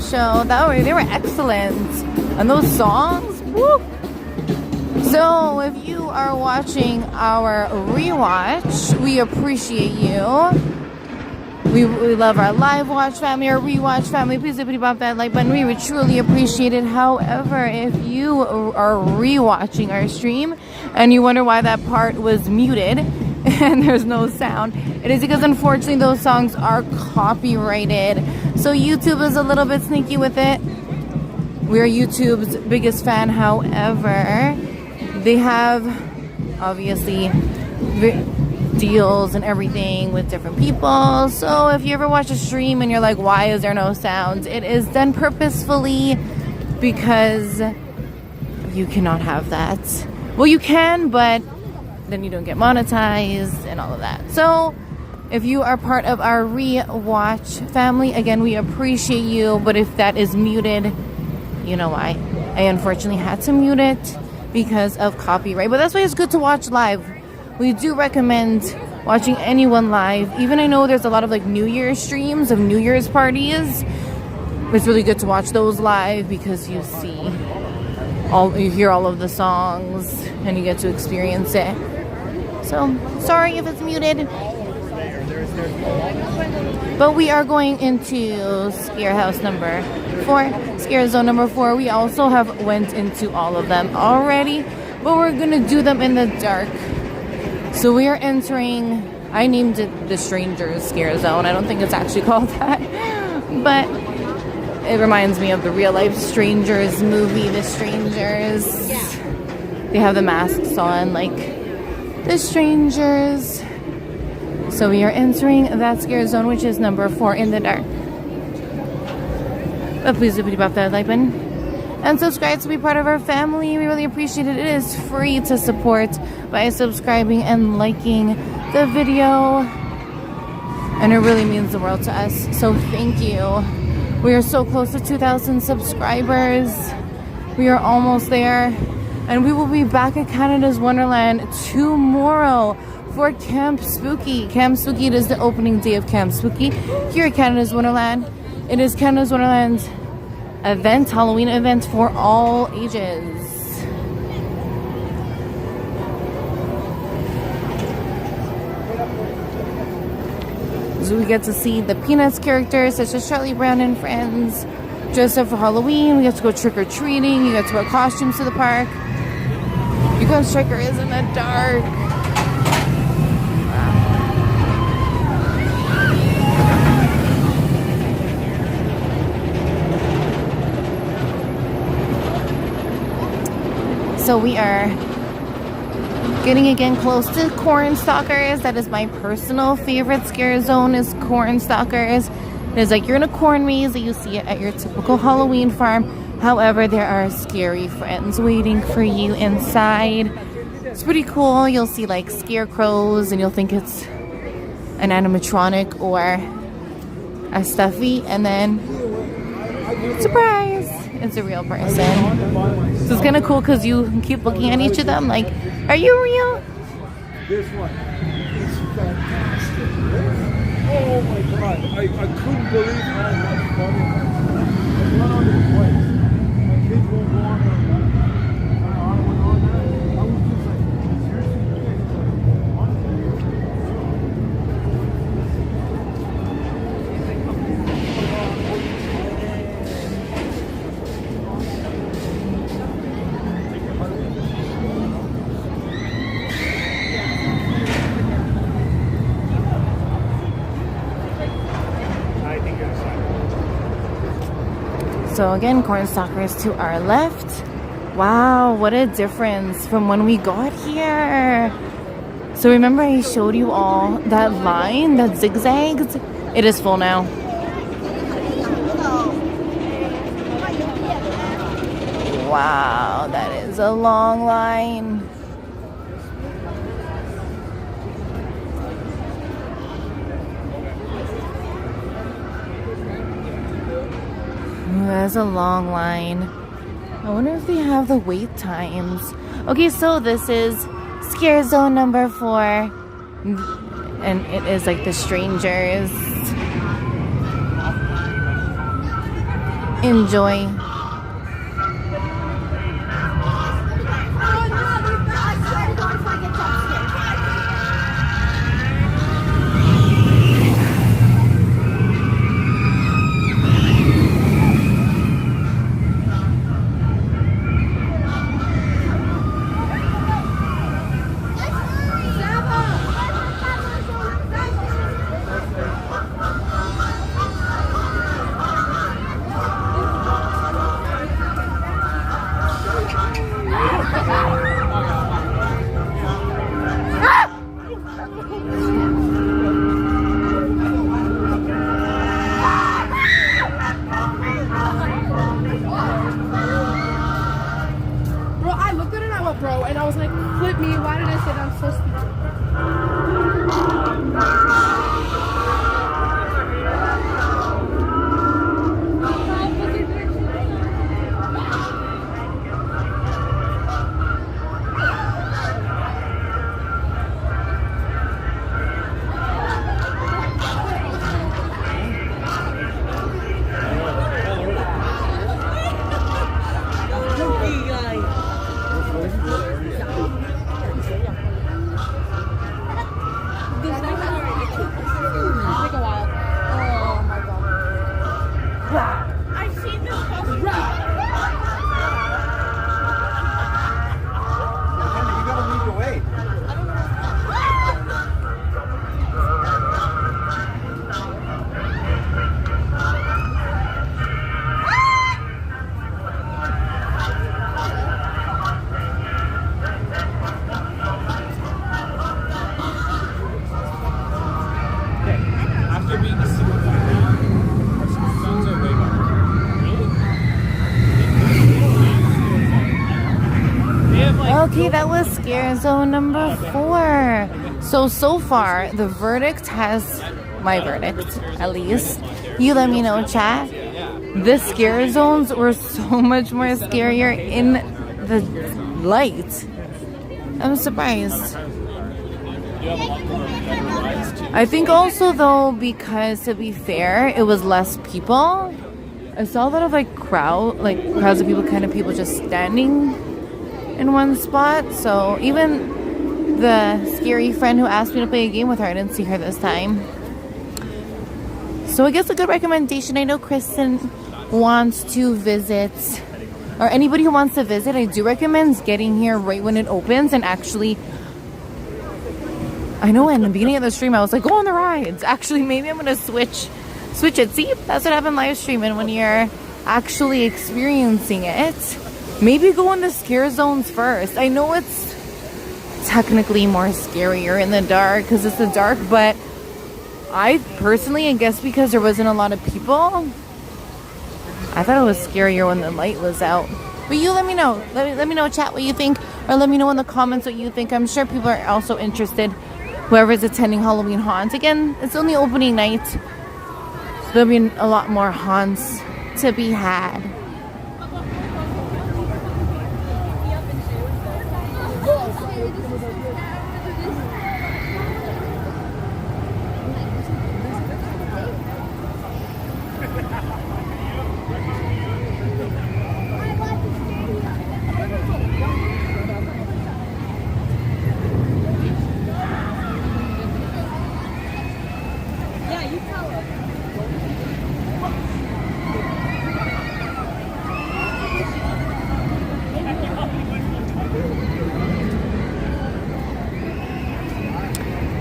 Speaker 1: show. They were excellent. And those songs, woo! So if you are watching our rewatch, we appreciate you. We love our live watch family, our rewatch family. Please bop that like button. We would truly appreciate it. However, if you are rewatching our stream and you wonder why that part was muted and there's no sound, it is because unfortunately those songs are copyrighted. So YouTube is a little bit sneaky with it. We're YouTube's biggest fan. However, they have obviously deals and everything with different people. So if you ever watch a stream and you're like, why is there no sounds? It is done purposefully because you cannot have that. Well, you can, but then you don't get monetized and all of that. So if you are part of our rewatch family, again, we appreciate you. But if that is muted, you know why. I unfortunately had to mute it because of copyright. But that's why it's good to watch live. We do recommend watching anyone live. Even I know there's a lot of like New Year's streams of New Year's parties. It's really good to watch those live because you hear all of the songs and you get to experience it. So sorry if it's muted. But we are going into Scare House number 4, Scare Zone number 4. We also have went into all of them already, but we're gonna do them in the dark. So we are entering, I named it the Strangers Scare Zone. I don't think it's actually called that, but it reminds me of the real life Strangers movie, The Strangers. They have the masks on like The Strangers. So we are entering that Scare Zone, which is number 4 in the dark. But please do pop that like button and subscribe to be part of our family. We really appreciate it. It is free to support by subscribing and liking the video, and it really means the world to us. So thank you. We are so close to 2,000 subscribers. We are almost there, and we will be back at Canada's Wonderland tomorrow for Camp Spooky. Camp Spooky, it is the opening day of Camp Spooky here at Canada's Wonderland. It is Canada's Wonderland's event, Halloween event for all ages. So we get to see the Peanuts characters such as Charlie Brown and friends dressed up for Halloween. We get to go trick-or-treating. You get to wear costumes to the park. You can trick or is in the dark. So we are getting again close to Cornstalkers. That is my personal favorite scare zone, is Cornstalkers. It's like you're in a corn maze that you see it at your typical Halloween farm. However, there are scary friends waiting for you inside. It's pretty cool. You'll see like scarecrows and you'll think it's an animatronic or a stuffy, and then surprise, it's a real person. So it's kind of cool because you keep looking at each of them like, are you real?
Speaker 3: This one is fantastic. Oh my god, I couldn't believe how much fun it was. I went on this place. My kids won't go on there. I went on there. I was just like, seriously,
Speaker 1: So again, Cornstalkers to our left. Wow, what a difference from when we got here. So remember I showed you all that line that zigzagged? It is full now. Wow, that is a long line. That's a long line. I wonder if they have the wait times. Okay, so this is Scare Zone number 4. And it is like the Strangers. enjoy.
Speaker 2: Bro, I looked at it and I went, bro, and I was like, flip me, why did I say that? I'm so stupid. Take a while. Oh my god. I've seen this poster.
Speaker 3: You gotta lead the way. After being a super our songs are way better.
Speaker 1: Okay, that was scare zone number 4. So far, the verdict has my verdict, at least. You let me know, chat. The scare zones were so much more scarier in the light. I'm surprised. I think also though, because to be fair, it was less people. I saw a lot of crowds of people, kind of people just standing in one spot. So even the scary friend who asked me to play a game with her, I didn't see her this time. So I guess a good recommendation. I know Kristen wants to visit, or anybody who wants to visit, I do recommend getting here right when it opens. And actually, I know in the beginning of the stream I was like, go on the rides. Actually, maybe I'm gonna switch it. See, that's what happened live streaming. When you're actually experiencing it, maybe go in the scare zones first. I know it's technically more scarier in the dark because it's the dark, but I personally, I guess because there wasn't a lot of people, I thought it was scarier when the light was out. But you let me know. Let me know, chat, what you think, or let me know in the comments what you think. I'm sure people are also interested, whoever's attending Halloween Haunt. Again, it's only opening night, so there'll be a lot more haunts to be had.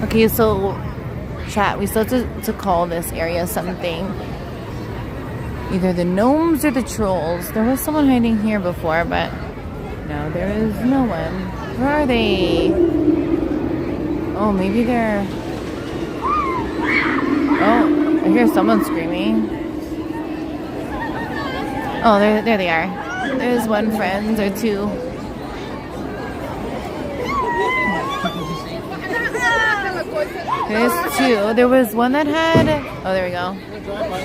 Speaker 1: Okay, so chat, we still have to call this area something. Either the gnomes or the trolls. There was someone hiding here before, but no, there is no one. Where are they? Oh, maybe they're... Oh, I hear someone screaming. Oh, there they are. There's one friend or two. There's two. There was one that had... Oh, there we go.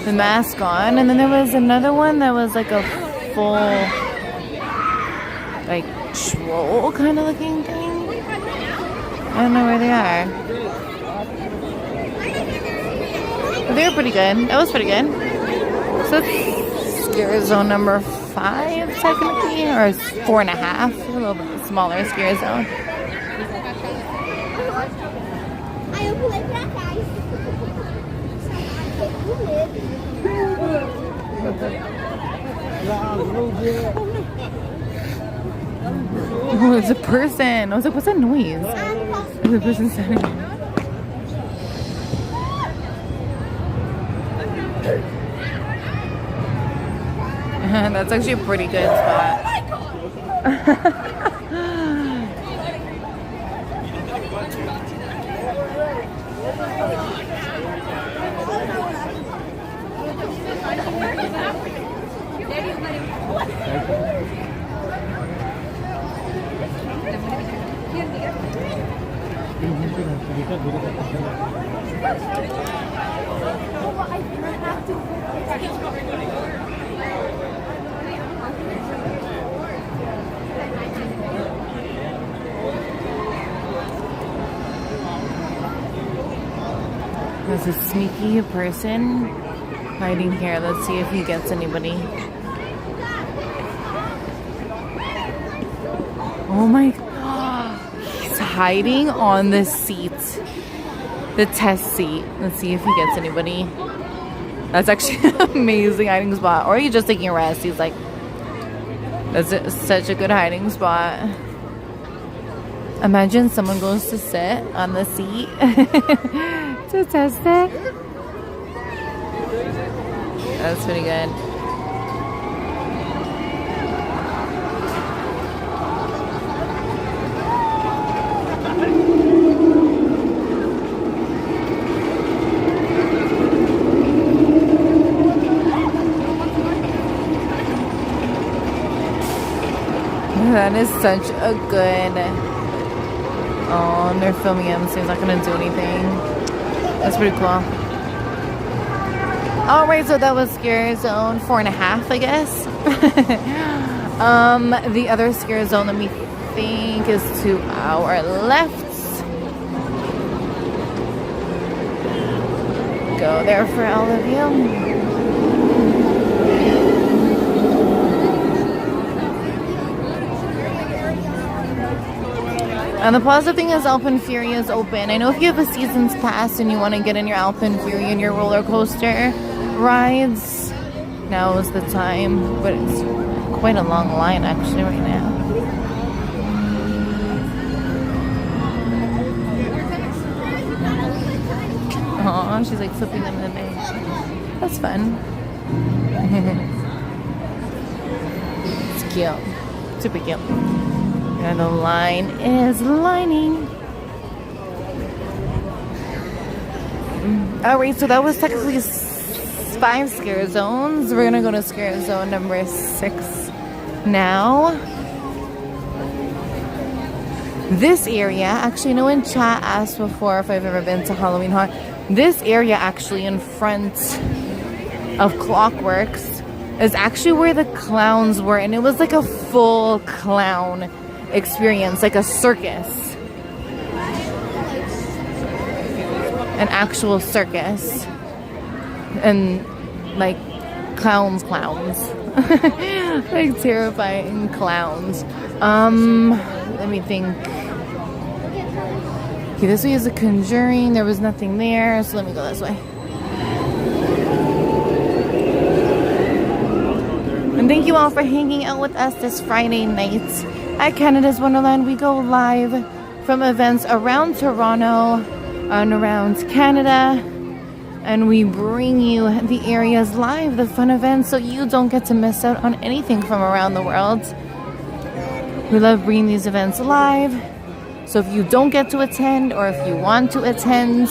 Speaker 1: The mask on. And then there was another one that was like a full... like troll kind of looking thing. I don't know where they are. But they were pretty good. That was pretty good. So let's scare zone number 5 technically, or 4.5, a little bit smaller scare zone. Oh, it's a person. I was like, what's that noise? There's a person standing there. That's actually a pretty good spot. There's a sneaky person hiding here. Let's see if he gets anybody. Oh my God. He's hiding on the seat. The test seat. Let's see if he gets anybody. That's actually an amazing hiding spot. Or he's just taking a rest. He's like, that's such a good hiding spot. Imagine someone goes to sit on the seat to test it. That's pretty good. That is such a good... Oh, and they're filming him, so he's not gonna do anything. That's pretty cool. Alright, so that was scare zone 4.5, I guess. The other scare zone, let me think, is to our left. Go there for all of you. And the positive thing is Alpen Fury is open. I know if you have a season's pass and you want to get in your Alpen Fury and your roller coaster rides, now is the time. But it's quite a long line actually right now. Aw, she's like flipping them in the bay. That's fun. It's cute. Super cute. And the line is lining. Alright, so that was technically 5 scare zones. We're gonna go to scare zone number 6 now. This area, actually, no one in chat asked before if I've ever been to Halloween Horror. This area actually in front of Clockworks is actually where the clowns were, and it was like a full clown experience, like a circus, an actual circus, and like clowns, like terrifying clowns. Let me think. Okay, this way is a Conjuring. There was nothing there, so let me go this way. And thank you all for hanging out with us this Friday night at Canada's Wonderland. We go live from events around Toronto and around Canada, and we bring you the areas live, the fun events, so you don't get to miss out on anything from around the world. We love bringing these events live, so if you don't get to attend, or if you want to attend,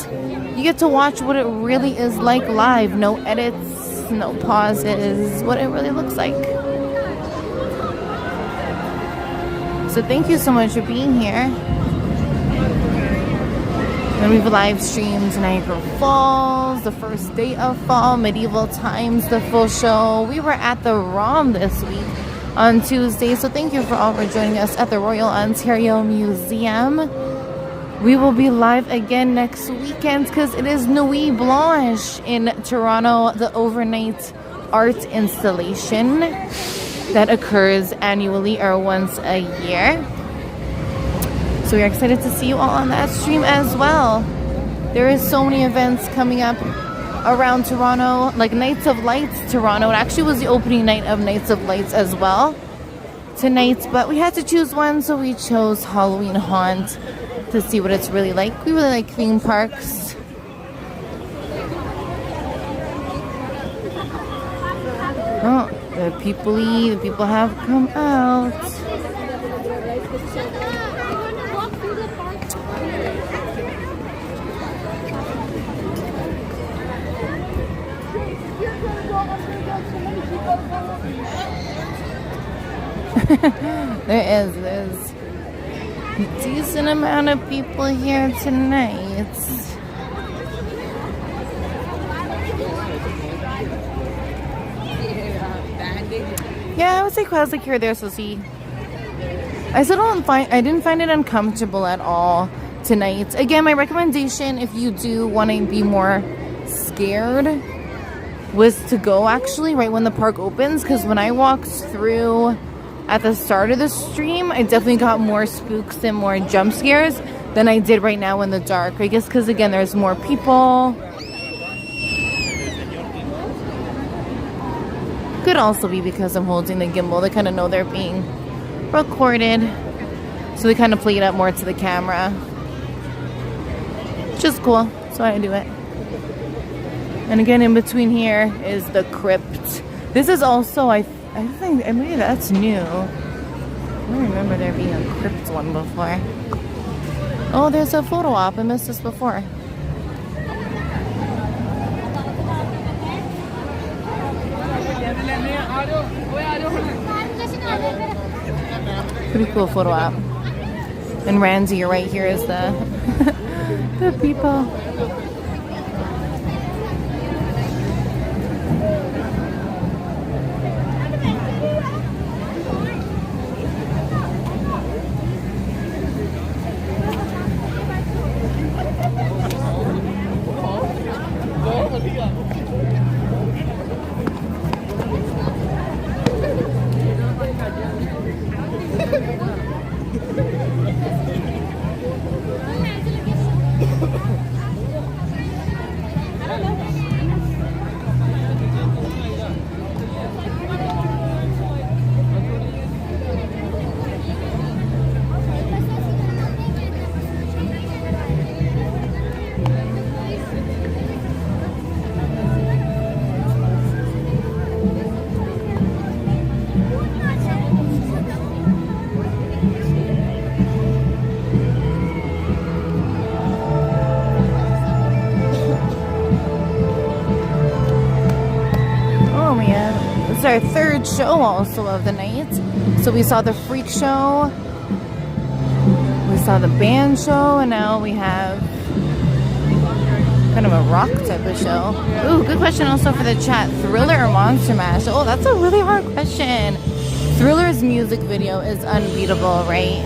Speaker 1: you get to watch what it really is like live. No edits, no pauses, what it really looks like. So thank you so much for being here. And we've live streamed Niagara Falls, the first day of fall, Medieval Times, the full show. We were at the ROM this week on Tuesday, so thank you for all for joining us at the Royal Ontario Museum. We will be live again next weekend because it is Nuit Blanche in Toronto, the overnight art installation that occurs annually or once a year. So we're excited to see you all on that stream as well. There is so many events coming up around Toronto, like Nights of Lights Toronto. It actually was the opening night of Nights of Lights as well tonight, but we had to choose one, so we chose Halloween Haunt to see what it's really like. We really like theme parks. Oh, the people have come out. There's a decent amount of people here tonight. Yeah, I would say classic here or there, so see. I didn't find it uncomfortable at all tonight. Again, my recommendation if you do want to be more scared was to go actually right when the park opens, because when I walked through at the start of the stream, I definitely got more spooks and more jump scares than I did right now in the dark. I guess because again there's more people. Could also be because I'm holding the gimbal. They kind of know they're being recorded, so they kind of play it up more to the camera, which is cool. So I do it. And again, in between here is the crypt. This is also, I think, maybe that's new. I don't remember there being a crypt one before. Oh, there's a photo op. I missed this before. Pretty cool photo op. And Randy, you're right here is the the people. Our third show also of the night. So we saw the freak show, we saw the band show, and now we have kind of a rock type of show. Ooh, good question also for the chat. Thriller or Monster Mash? Oh, that's a really hard question. Thriller's music video is unbeatable, right?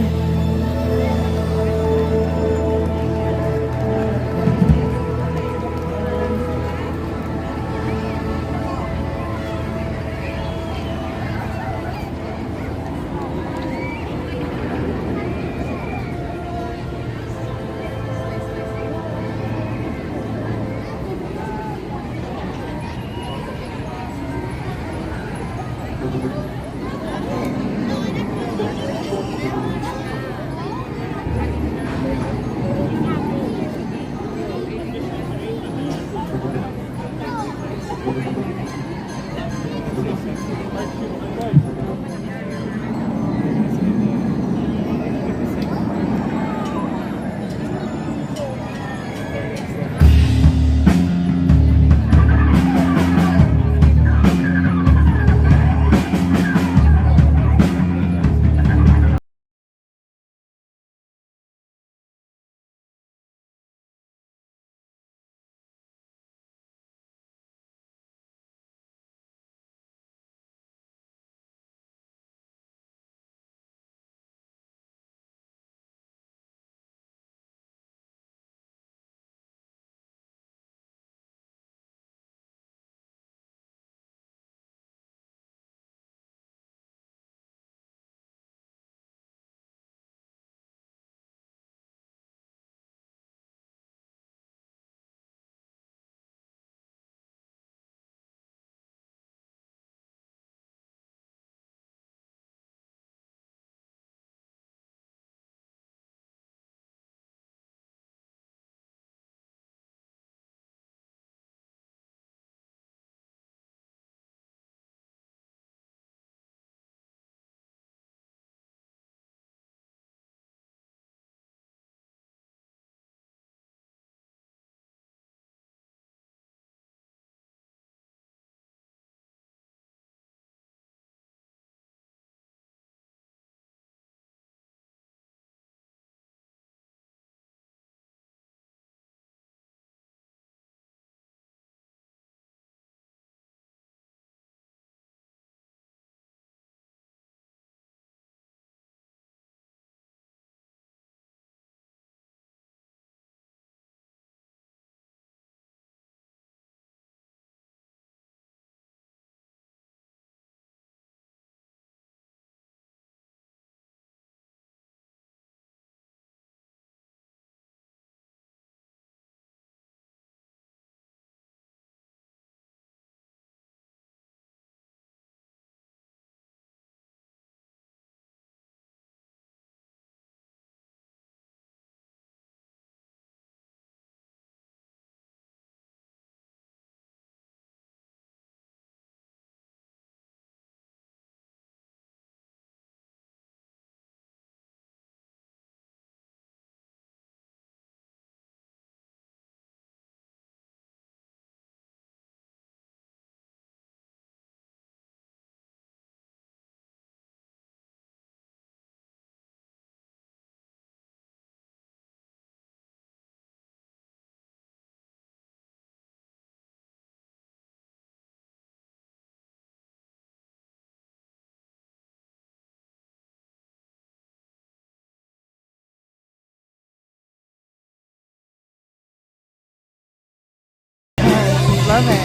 Speaker 1: love it.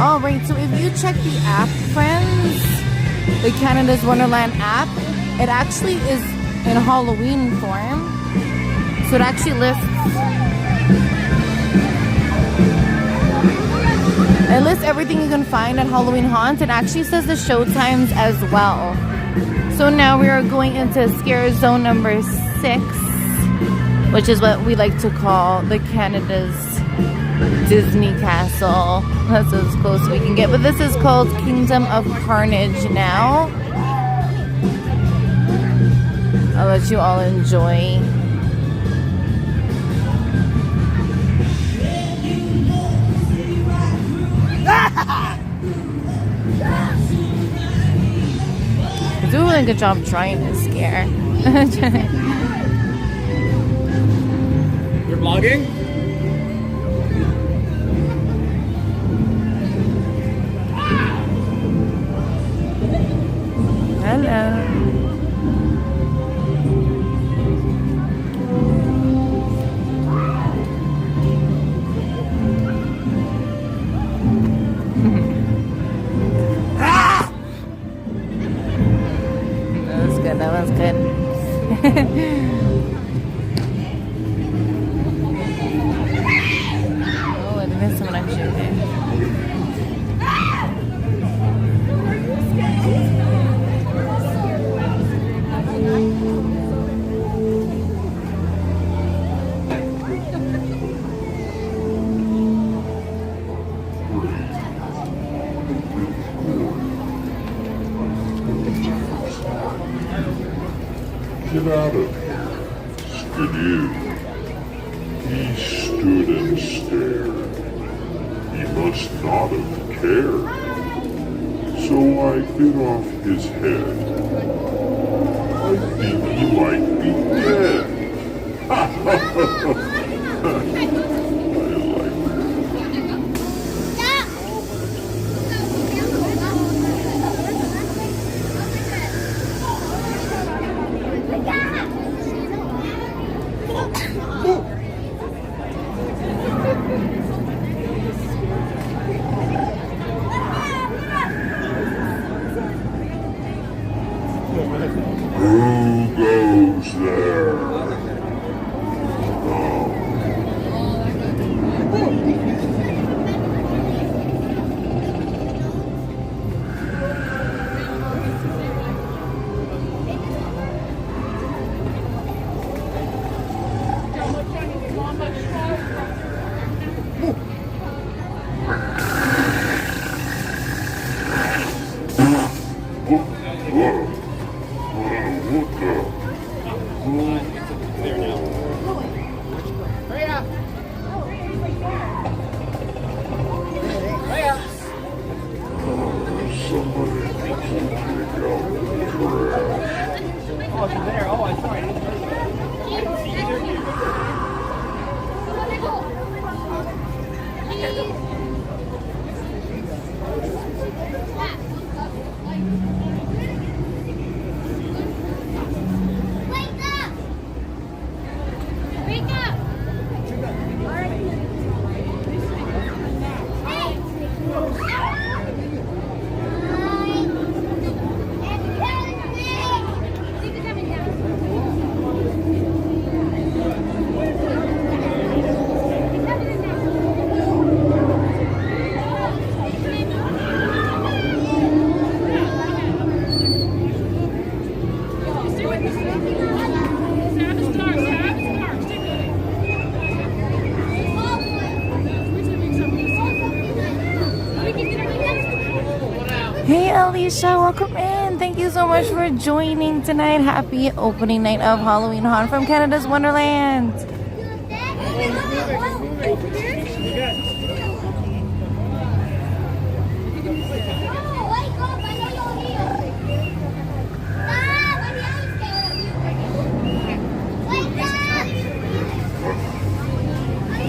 Speaker 1: All right, so if you check the app, friends, the Canada's Wonderland app, it actually is in Halloween form. So it actually lists everything you can find at Halloween haunts. It actually says the show times as well. So now we are going into scare zone number 6, which is what we like to call the Canada's Disney Castle. That's as close as we can get. But this is called Kingdom of Carnage now. I'll let you all enjoy. They do a really good job trying to scare.
Speaker 3: You're vlogging?
Speaker 1: Hello. That was good. That was good. Oh, I missed someone actually there.
Speaker 6: Get out of here, skidoo. He stood and stared. He must not have cared. So I bit off his head. I think he might be dead. I like that. Who goes there?
Speaker 1: Hey Alicia, welcome in. Thank you so much for joining tonight. Happy opening night of Halloween Haunt from Canada's Wonderland.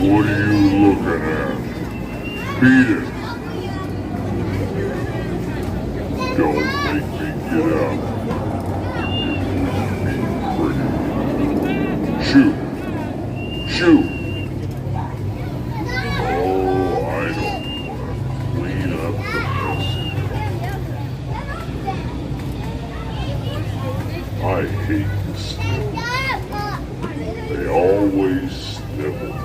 Speaker 6: What are you looking at? Beat it. Don't make me get up. Bring it. Shoot. hate to snivel. They always snivel.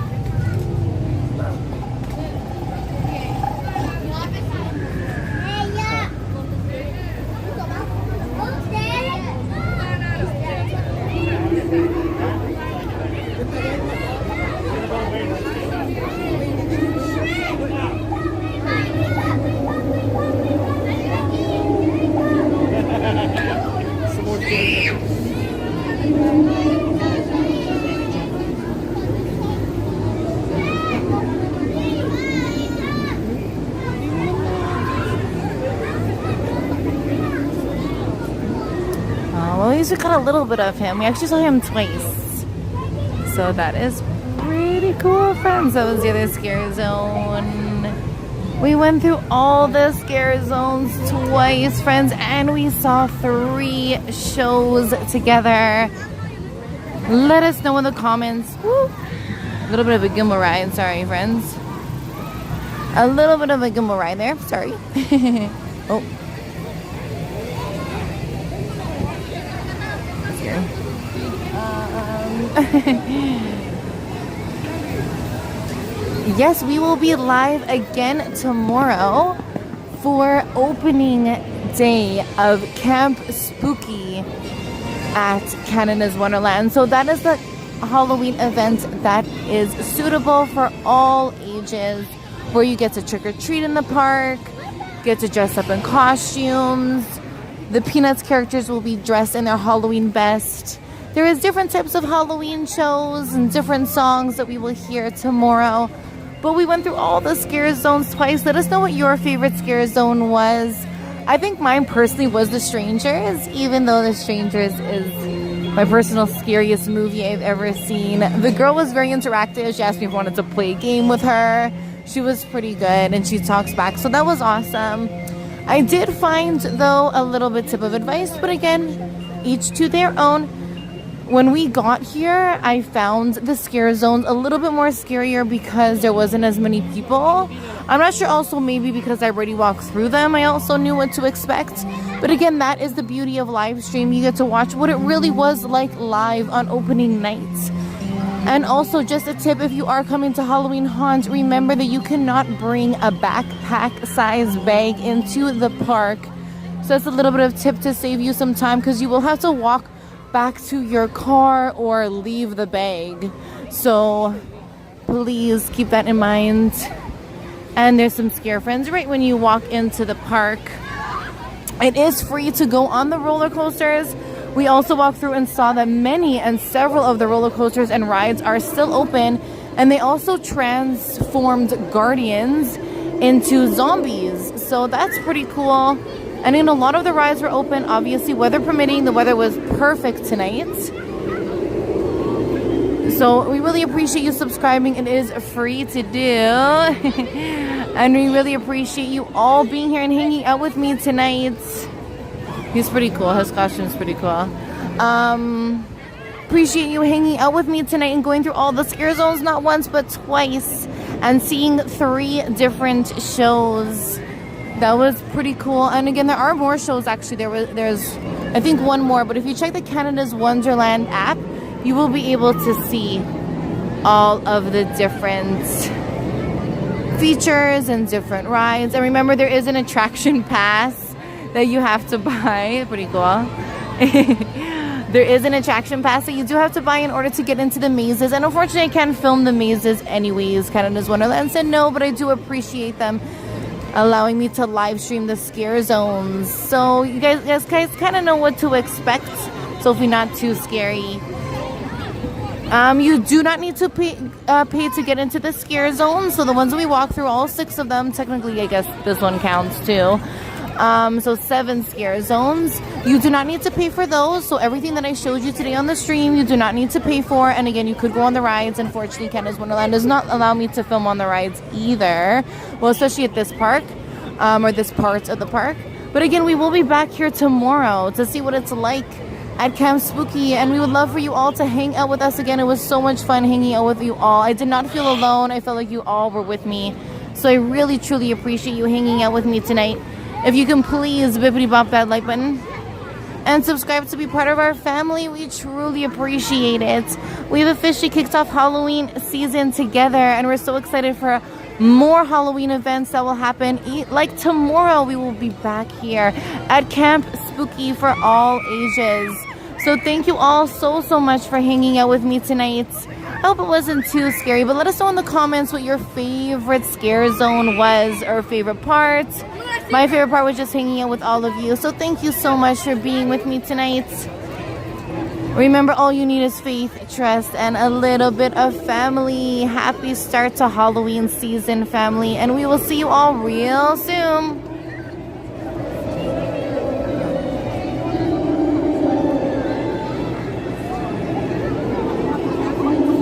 Speaker 1: Well, at least we got a little bit of him. We actually saw him twice. So that is pretty cool, friends. That was the other scare zone. We went through all the scare zones twice, friends, and we saw 3 shows together. Let us know in the comments. Woo. A little bit of a gimbal ride. Sorry, friends. A little bit of a gimbal ride there. Sorry. Oh. Yes, we will be live again tomorrow for opening day of Camp Spooky at Canada's Wonderland. So that is the Halloween event that is suitable for all ages, where you get to trick-or-treat in the park, get to dress up in costumes. The Peanuts characters will be dressed in their Halloween best. There is different types of Halloween shows and different songs that we will hear tomorrow. But we went through all the scare zones twice. Let us know what your favorite scare zone was. I think mine personally was The Strangers, even though The Strangers is my personal scariest movie I've ever seen. The girl was very interactive. She asked me if I wanted to play a game with her. She was pretty good and she talks back. So that was awesome. I did find, though, a little bit tip of advice. But again, each to their own. When we got here, I found the scare zones a little bit more scarier because there wasn't as many people. I'm not sure, also maybe because I already walked through them, I also knew what to expect. But again, that is the beauty of live stream. You get to watch what it really was like live on opening night. And also, just a tip, if you are coming to Halloween Haunt, remember that you cannot bring a backpack size bag into the park. So that's a little bit of tip to save you some time, because you will have to walk back to your car or leave the bag. So please keep that in mind. And there's some scare friends right when you walk into the park. It is free to go on the roller coasters. We also walked through and saw that many and several of the roller coasters and rides are still open, and they also transformed guardians into zombies. So that's pretty cool. And a lot of the rides were open, obviously, weather permitting. The weather was perfect tonight. So we really appreciate you subscribing. It is free to do. And we really appreciate you all being here and hanging out with me tonight. He's pretty cool. His costume's pretty cool. Appreciate you hanging out with me tonight and going through all the scare zones, not once but twice, and seeing 3 different shows. That was pretty cool. And again, there are more shows actually. There's I think one more, but if you check the Canada's Wonderland app, you will be able to see all of the different features and different rides. And remember, there is an attraction pass that you have to buy. Pretty cool. There is an attraction pass that you do have to buy in order to get into the mazes. And unfortunately, I can't film the mazes anyways. Canada's Wonderland said no, but I do appreciate them allowing me to live stream the scare zones. So you guys kind of know what to expect. So hopefully not too scary. You do not need to pay to get into the scare zone. So the ones that we walk through, all 6 of them, technically I guess this one counts too. So 7 scare zones. You do not need to pay for those. So everything that I showed you today on the stream, you do not need to pay for. And again, you could go on the rides. Unfortunately, Canada's Wonderland does not allow me to film on the rides either. Well, especially at this park, or this part of the park. But again, we will be back here tomorrow to see what it's like at Camp Spooky. And we would love for you all to hang out with us again. It was so much fun hanging out with you all. I did not feel alone. I felt like you all were with me. So I really, truly appreciate you hanging out with me tonight. If you can please bippity bop that like button. and subscribe to be part of our family. We truly appreciate it. We've officially kicked off Halloween season together, and we're so excited for more Halloween events that will happen. Like tomorrow, we will be back here at Camp Spooky for all ages. So thank you all so much for hanging out with me tonight. I hope it wasn't too scary, but let us know in the comments what your favorite scare zone was, or favorite part. My favorite part was just hanging out with all of you. So thank you so much for being with me tonight. Remember, all you need is faith, trust, and a little bit of family. Happy start to Halloween season, family, and we will see you all real soon.